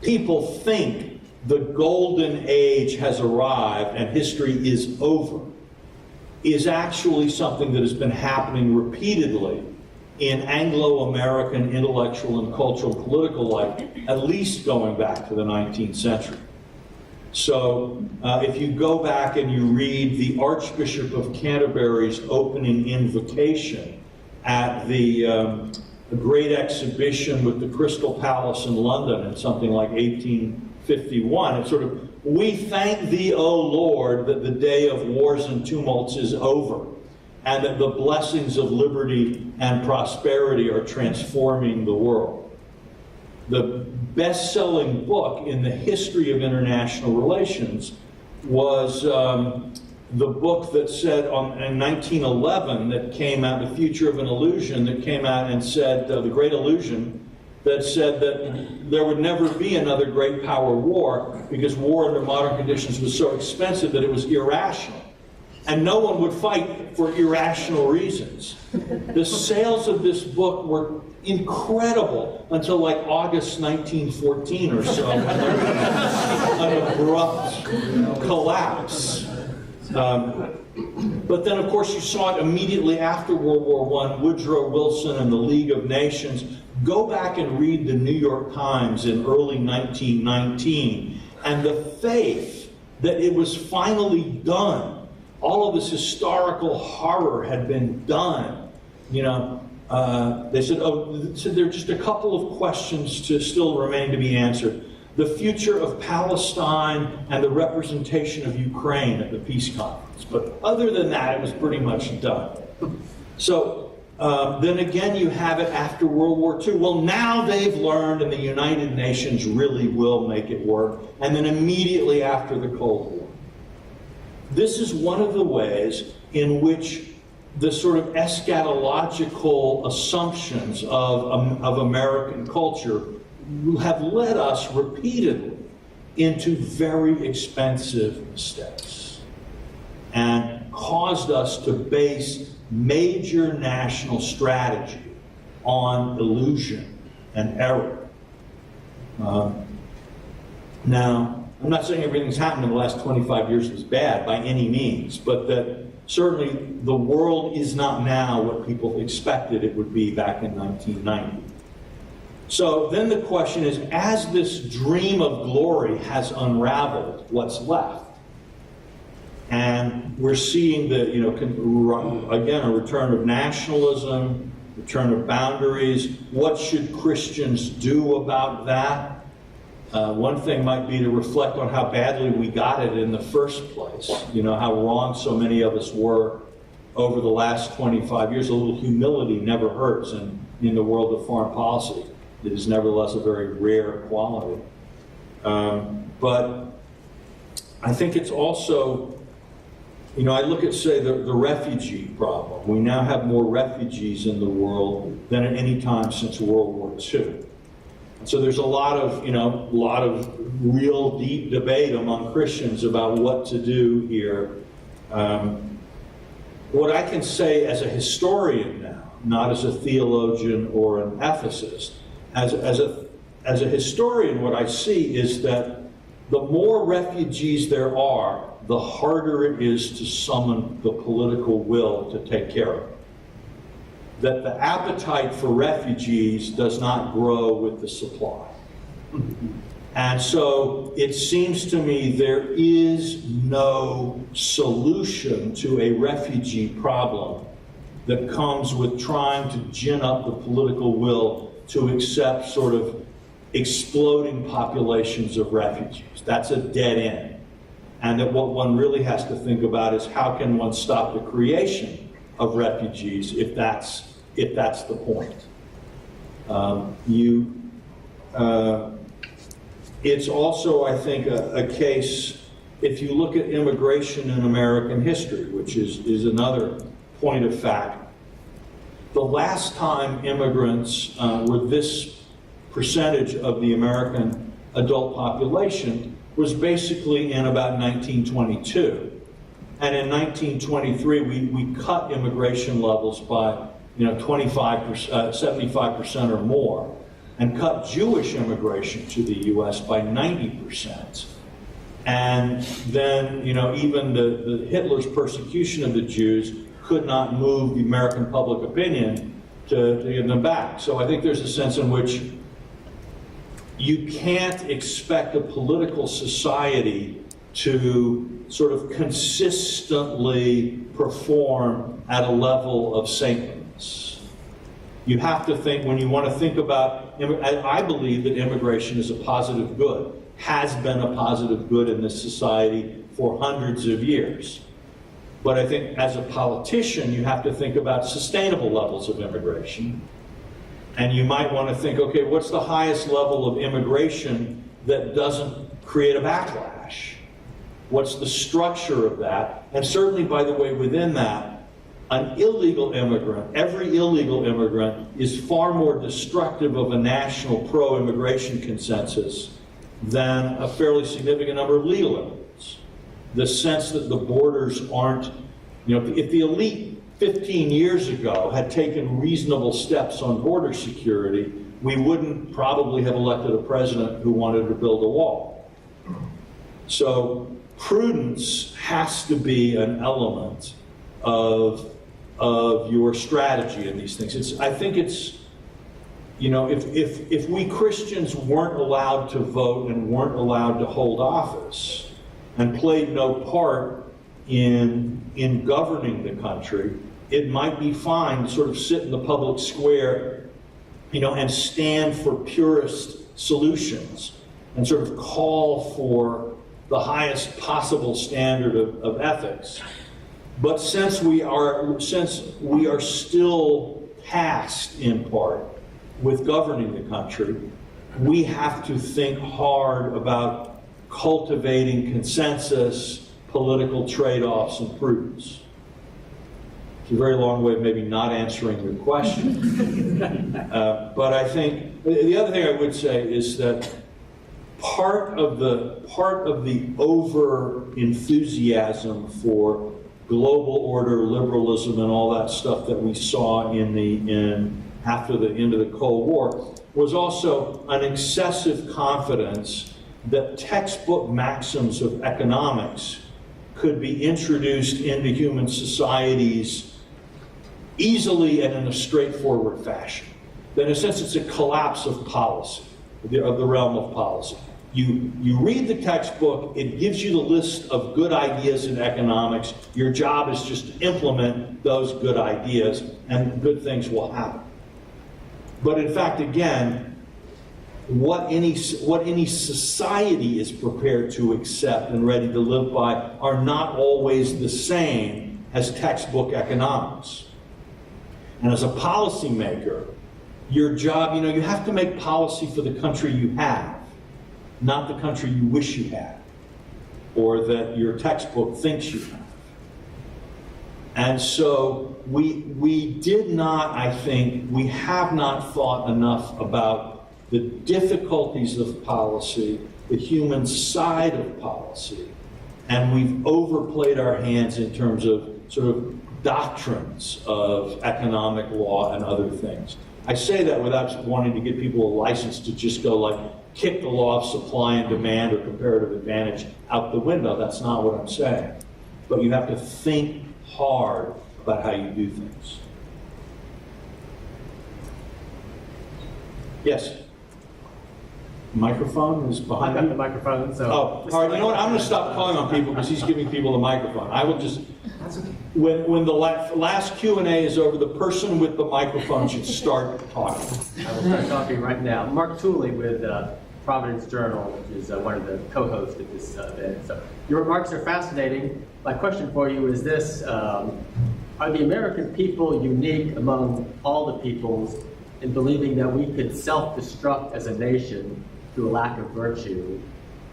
people think the golden age has arrived and history is over, is actually something that has been happening repeatedly in Anglo-American intellectual and cultural and political life, at least going back to the 19th century. So if you go back and you read the Archbishop of Canterbury's opening invocation at the great exhibition with the Crystal Palace in London in something like 1851, it's sort of, "We thank thee, O Lord, that the day of wars and tumults is over, and that the blessings of liberty and prosperity are transforming the world." The best-selling book in the history of international relations was the book that said in 1911 that came out, The Future of an Illusion, that came out and said, The Great Illusion, that said that there would never be another great power war because war under modern conditions was so expensive that it was irrational. And no one would fight for irrational reasons. The sales of this book were incredible until like August 1914 or so, when there was an abrupt collapse. But then, of course, you saw it immediately after World War I, Woodrow Wilson and the League of Nations. Go back and read the New York Times in early 1919, and the faith that it was finally done. All of this historical horror had been done. They said, there are just a couple of questions to still remain to be answered. The future of Palestine and the representation of Ukraine at the peace conference. But other than that, it was pretty much done. So then again, you have it after World War II. Well, now they've learned, and the United Nations really will make it work. And then immediately after the Cold War. This is one of the ways in which the sort of eschatological assumptions of American culture have led us repeatedly into very expensive mistakes and caused us to base major national strategy on illusion and error. Now, I'm not saying everything's happened in the last 25 years is bad by any means, but that certainly the world is not now what people expected it would be back in 1990. So then the question is, as this dream of glory has unraveled, what's left? And we're seeing the, again, a return of nationalism, return of boundaries. What should Christians do about that? One thing might be to reflect on how badly we got it in the first place. How wrong so many of us were over the last 25 years. A little humility never hurts, and in the world of foreign policy, it is nevertheless a very rare quality. But I think it's also, I look at, say, the refugee problem. We now have more refugees in the world than at any time since World War II. So there's a lot of real deep debate among Christians about what to do here. What I can say as a historian now, not as a theologian or an ethicist, as a historian, what I see is that the more refugees there are, the harder it is to summon the political will to take care of them. That the appetite for refugees does not grow with the supply. And so it seems to me there is no solution to a refugee problem that comes with trying to gin up the political will to accept sort of exploding populations of refugees. That's a dead end. And that what one really has to think about is how can one stop the creation of refugees if that's the point. It's also, I think, a case, if you look at immigration in American history, which is another point of fact, the last time immigrants were this percentage of the American adult population was basically in about 1922. And in 1923, we cut immigration levels by 25%, 75% or more, and cut Jewish immigration to the U.S. by 90%. And then, even the Hitler's persecution of the Jews could not move the American public opinion to give them back. So I think there's a sense in which you can't expect a political society to sort of consistently perform at a level of saintliness. You have to think, when you want to think about, I believe that immigration is a positive good, has been a positive good in this society for hundreds of years. But I think as a politician, you have to think about sustainable levels of immigration. And you might want to think, okay, what's the highest level of immigration that doesn't create a backlash? What's the structure of that? And certainly, by the way, within that, an illegal immigrant, every illegal immigrant is far more destructive of a national pro-immigration consensus than a fairly significant number of legal immigrants. The sense that the borders aren't, if the elite 15 years ago had taken reasonable steps on border security, we wouldn't probably have elected a president who wanted to build a wall. So prudence has to be an element of your strategy in these things. I think it's, if we Christians weren't allowed to vote and weren't allowed to hold office and played no part in governing the country, it might be fine to sort of sit in the public square, and stand for purist solutions and sort of call for the highest possible standard of ethics. But since we are still tasked in part with governing the country, we have to think hard about cultivating consensus, political trade-offs, and prudence. It's a very long way of maybe not answering your question. But I think the other thing I would say is that part of the over enthusiasm for global order, liberalism, and all that stuff that we saw after the end of the Cold War was also an excessive confidence that textbook maxims of economics could be introduced into human societies easily and in a straightforward fashion. That in a sense it's a collapse of policy, of the realm of policy. You read the textbook, it gives you the list of good ideas in economics. Your job is just to implement those good ideas, and good things will happen. But in fact, again, what any society is prepared to accept and ready to live by are not always the same as textbook economics. And as a policymaker, your job, you have to make policy for the country you have, not the country you wish you had, or that your textbook thinks you have. And so we have not thought enough about the difficulties of policy, the human side of policy, and we've overplayed our hands in terms of sort of doctrines of economic law and other things. I say that without wanting to give people a license to just go like kick the law of supply and demand or comparative advantage out the window. That's not what I'm saying. But you have to think hard about how you do things. Yes? Microphone is behind I got you? the microphone, so. Oh, all right, you know what? I'm going to stop calling on people because he's giving people the microphone. I will just, when the last Q&A is over, the person with the microphone should start talking. I will start talking right now. Mark Tooley with Providence Journal, which is one of the co-hosts of this event. So your remarks are fascinating. My question for you is this: are the American people unique among all the peoples in believing that we could self-destruct as a nation through a lack of virtue?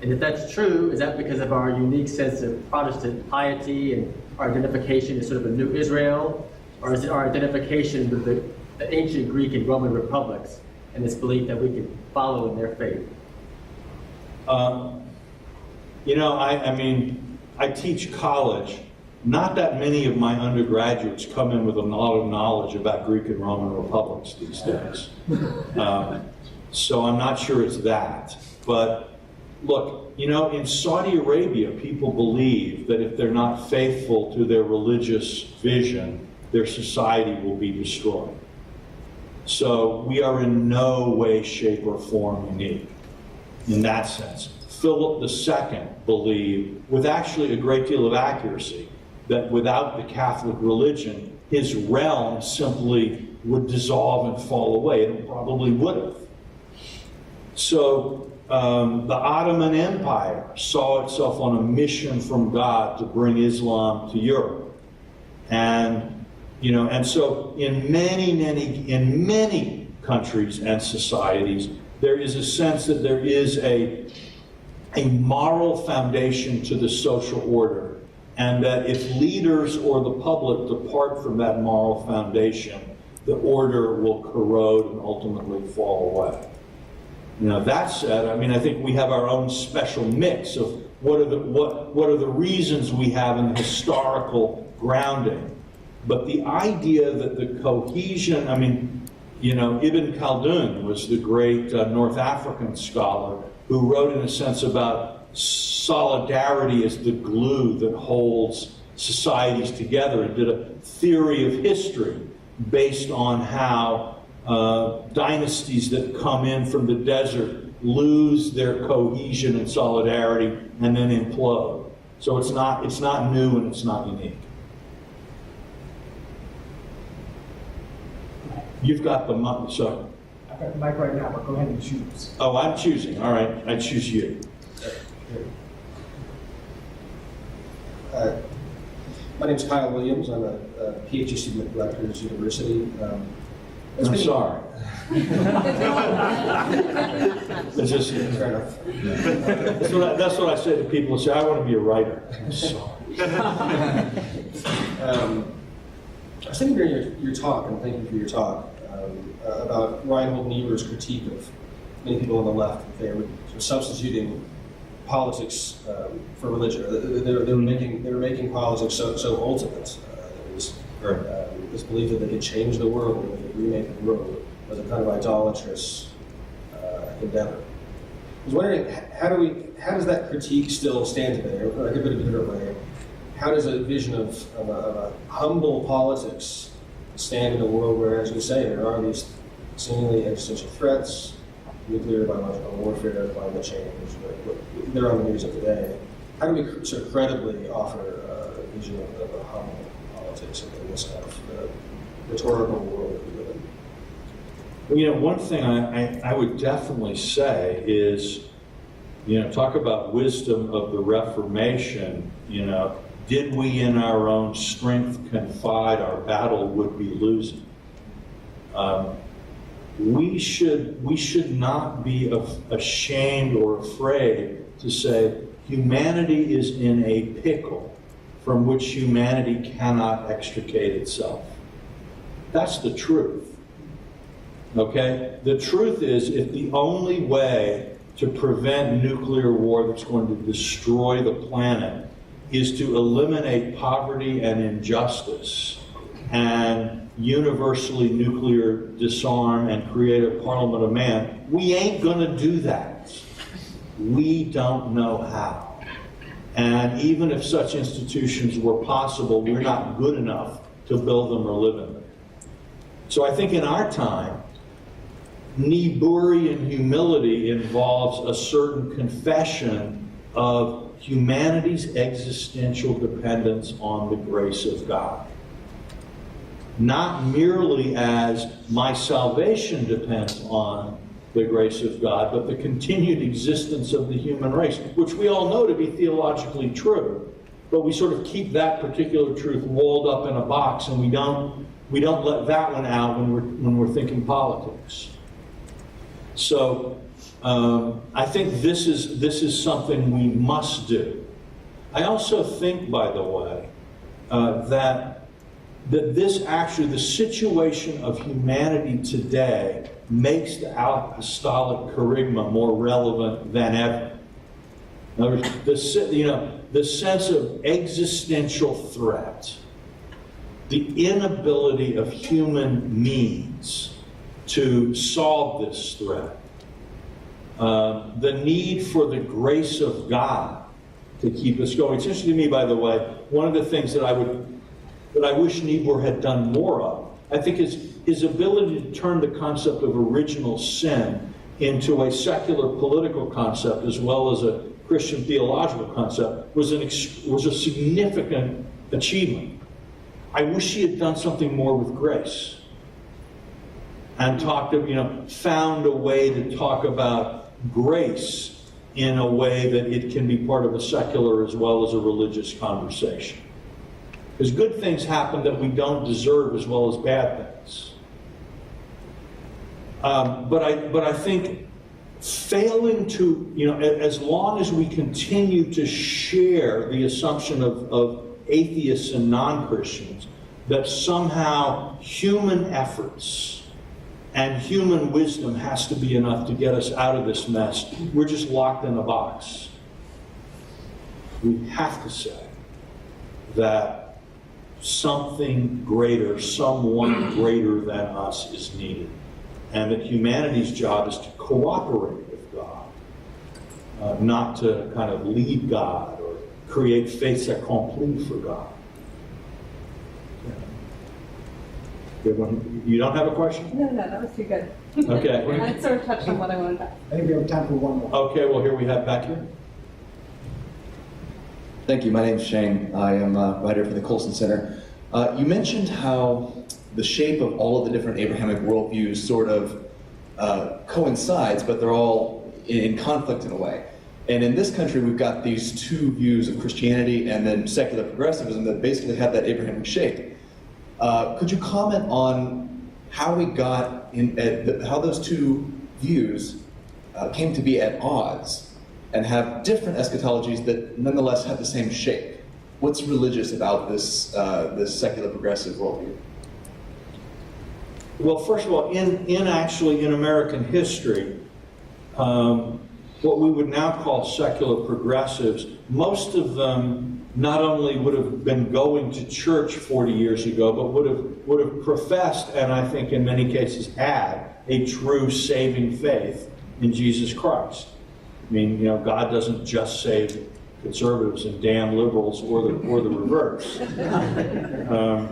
And if that's true, is that because of our unique sense of Protestant piety and our identification as sort of a new Israel? Or is it our identification with the ancient Greek and Roman republics and this belief that we could follow in their faith? I teach college. Not that many of my undergraduates come in with a lot of knowledge about Greek and Roman republics these days. So I'm not sure it's that. But look, in Saudi Arabia, people believe that if they're not faithful to their religious vision, their society will be destroyed. So we are in no way, shape, or form unique in that sense. Philip II believed, with actually a great deal of accuracy, that without the Catholic religion, his realm simply would dissolve and fall away, and it probably would have. So the Ottoman Empire saw itself on a mission from God to bring Islam to Europe. And so in many countries and societies, there is a sense that there is a moral foundation to the social order, and that if leaders or the public depart from that moral foundation, the order will corrode and ultimately fall away. That said, I think we have our own special mix of what are the reasons we have in the historical grounding. But the idea that the cohesion, Ibn Khaldun was the great North African scholar who wrote in a sense about solidarity as the glue that holds societies together, and did a theory of history based on how dynasties that come in from the desert lose their cohesion and solidarity and then implode. So it's not new and it's not unique. You've got the mic, sorry. I've got the mic right now, but go ahead and choose. Oh, I'm choosing. All right, I choose you. My name is Kyle Williams. I'm a PhD student at Rutgers University. I'm sorry. It's just, Fair enough. that's what I say to people who say, I want to be a writer. I'm sorry. was thinking during your talk, and thank you for your talk, about Reinhold Niebuhr's critique of many people on the left. They were sort of substituting politics for religion. They were making politics so ultimate. It was this belief that they could change the world and they could remake the world was a kind of idolatrous endeavor. I was wondering, how does that critique still stand today? Or I could put it a different way. How does a vision of a humble politics stand in a world where, as you say, there are these seemingly existential threats, nuclear, biological warfare, climate change, they're on the news of today. How do we sort of credibly offer a vision of a humble politics in this kind of rhetorical world that we live in? Well, you know, one thing I would definitely say is, you know, talk about wisdom of the Reformation, you know, did we in our own strength confide our battle would be losing? We should not be ashamed or afraid to say humanity is in a pickle from which humanity cannot extricate itself. That's the truth. Okay? The truth is, if the only way to prevent nuclear war that's going to destroy the planet is to eliminate poverty and injustice and universally nuclear disarm and create a parliament of man, we ain't going to do that. We don't know how. And even if such institutions were possible, we're not good enough to build them or live in them. So I think in our time, Niebuhrian humility involves a certain confession of humanity's existential dependence on the grace of God. Not merely as my salvation depends on the grace of God, but the continued existence of the human race, which we all know to be theologically true, but we sort of keep that particular truth walled up in a box, and we don't let that one out when we're thinking politics. So I think this is something we must do. I also think, by the way, that this actually, the situation of humanity today makes the apostolic kerygma more relevant than ever. In other words, the sense of existential threat, the inability of human means to solve this threat, the need for the grace of God to keep us going. It's interesting to me, by the way, one of the things that I wish Niebuhr had done more of, I think his ability to turn the concept of original sin into a secular political concept as well as a Christian theological concept was a significant achievement. I wish he had done something more with grace and found a way to talk about grace in a way that it can be part of a secular as well as a religious conversation. Because good things happen that we don't deserve as well as bad things. But I think failing to, as long as we continue to share the assumption of atheists and non-Christians, that somehow human efforts and human wisdom has to be enough to get us out of this mess, we're just locked in a box. We have to say that something greater, someone greater than us is needed. And that humanity's job is to cooperate with God, not to kind of lead God or create faiths accomplis for God. You don't have a question? No, that was too good. Okay. I sort of touched on what I wanted to ask. I think we have time for one more. Okay, well, here we have back here. Thank you. My name's Shane. I am a writer for the Colson Center. You mentioned how the shape of all of the different Abrahamic worldviews sort of coincides, but they're all in conflict in a way. And in this country, we've got these two views of Christianity and then secular progressivism that basically have that Abrahamic shape. Could you comment on how we got how those two views came to be at odds and have different eschatologies that nonetheless have the same shape? What's religious about this secular progressive worldview? Well, first of all, in American history, what we would now call secular progressives, most of them not only would have been going to church 40 years ago, but would have professed, and I think in many cases had, a true saving faith in Jesus Christ. I mean, God doesn't just save conservatives and damn liberals or the reverse. I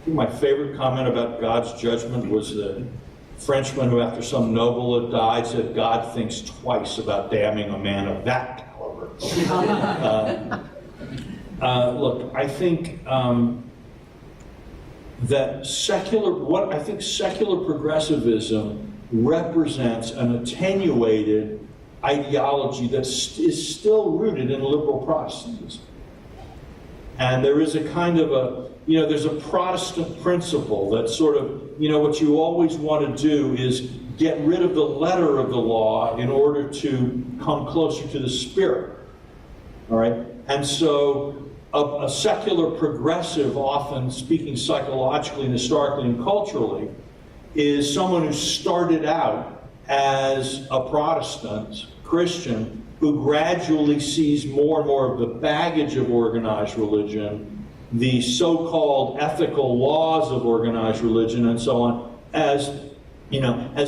think my favorite comment about God's judgment was the Frenchman who, after some noble had died, said, God thinks twice about damning a man of that caliber. Look, I think that secular progressivism represents an attenuated ideology that is still rooted in liberal Protestantism. And there is a kind of there's a Protestant principle that sort of, what you always want to do is get rid of the letter of the law in order to come closer to the spirit. All right? And so a secular progressive, often speaking psychologically and historically and culturally, is someone who started out as a Protestant Christian who gradually sees more and more of the baggage of organized religion, the so-called ethical laws of organized religion and so on, as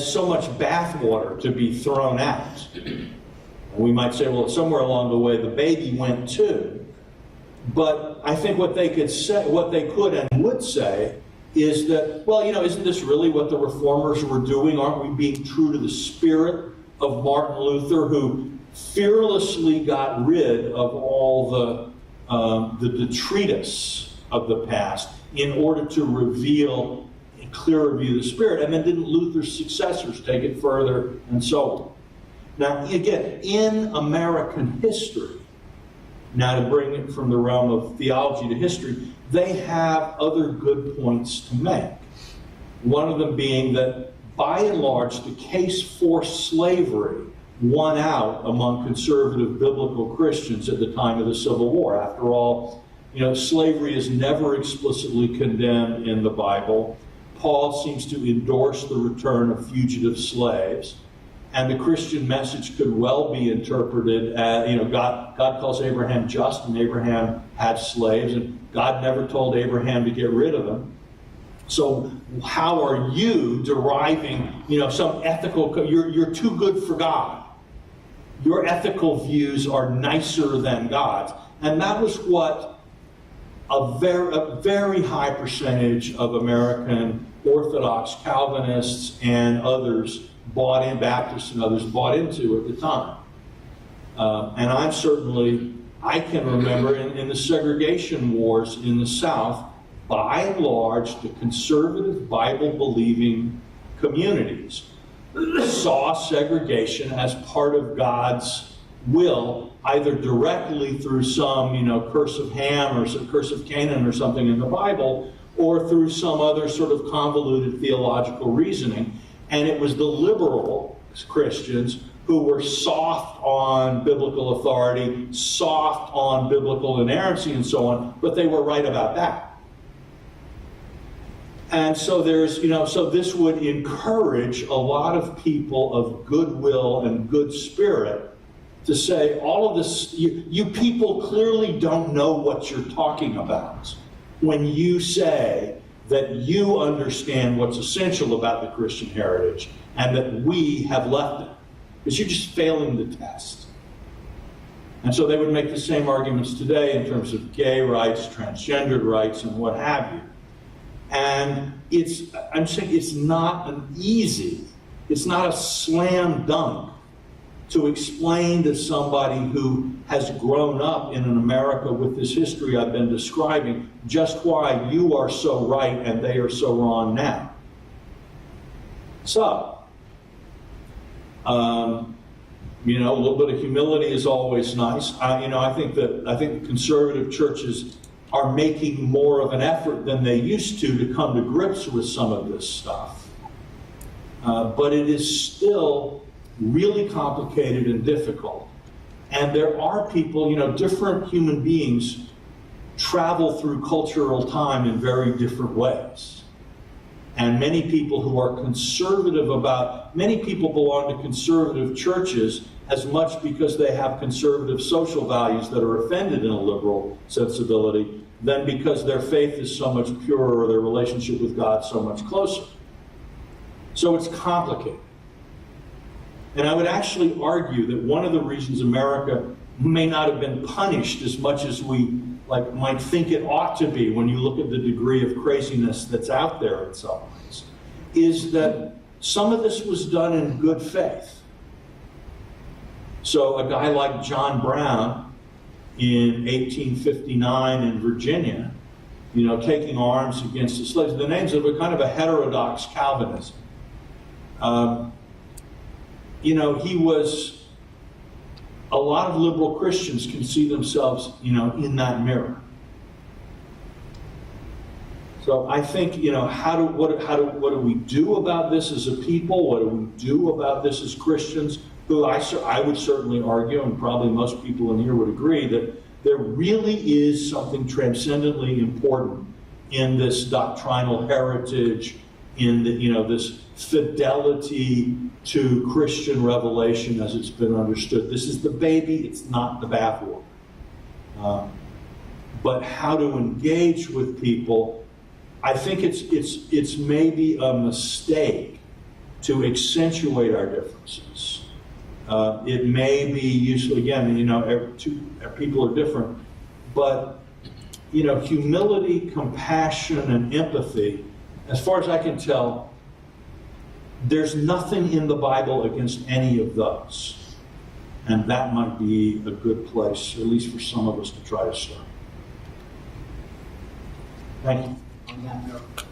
so much bathwater to be thrown out. We might say, well, somewhere along the way the baby went too. But I think what they could and would say is that, well, isn't this really what the reformers were doing? Aren't we being true to the spirit of Martin Luther, who fearlessly got rid of all the detritus of the past in order to reveal a clearer view of the spirit? And then didn't Luther's successors take it further and so on? Now, again, in American history, now to bring it from the realm of theology to history, they have other good points to make. One of them being that, by and large, the case for slavery won out among conservative biblical Christians at the time of the Civil War. After all, slavery is never explicitly condemned in the Bible. Paul seems to endorse the return of fugitive slaves. And the Christian message could well be interpreted as, God calls Abraham just, and Abraham had slaves, and God never told Abraham to get rid of them. So how are you deriving, some ethical, you're too good for God. Your ethical views are nicer than God's. And that was what a very high percentage of American Orthodox Calvinists and others bought in, Baptists and others bought into at the time. And I can remember in the segregation wars in the South, by and large, the conservative Bible-believing communities saw segregation as part of God's will, either directly through some, curse of Ham or some curse of Canaan or something in the Bible, or through some other sort of convoluted theological reasoning. And it was the liberal Christians who were soft on biblical authority, soft on biblical inerrancy and so on, but they were right about that. And so so this would encourage a lot of people of goodwill and good spirit to say, all of this, you people clearly don't know what you're talking about when you say that you understand what's essential about the Christian heritage and that we have left it, because you're just failing the test. And so they would make the same arguments today in terms of gay rights, transgendered rights, and what have you. And I'm saying it's not it's not a slam dunk to explain to somebody who has grown up in an America with this history I've been describing just why you are so right and they are so wrong now. So, a little bit of humility is always nice. I think the conservative churches are making more of an effort than they used to come to grips with some of this stuff. But it is still really complicated and difficult. And there are people, different human beings travel through cultural time in very different ways. And many people who are conservative many people belong to conservative churches as much because they have conservative social values that are offended in a liberal sensibility than because their faith is so much purer or their relationship with God so much closer. So it's complicated. And I would actually argue that one of the reasons America may not have been punished as much as we might think it ought to be when you look at the degree of craziness that's out there in some ways, is that some of this was done in good faith. So a guy like John Brown in 1859 in Virginia, taking arms against the slaves, the names of a kind of a heterodox Calvinism. He was, a lot of liberal Christians can see themselves, in that mirror. So I think, what do we do about this as a people? What do we do about this as Christians? Who I would certainly argue, and probably most people in here would agree, that there really is something transcendently important in this doctrinal heritage, in this fidelity to Christian revelation as it's been understood. This is the baby, it's not the bathwater. But how to engage with people, I think it's maybe a mistake to accentuate our differences. It may be useful, again, people are different, but humility, compassion, and empathy, as far as I can tell, there's nothing in the Bible against any of those. And that might be a good place, at least for some of us, to try to start. Thank you. On that note,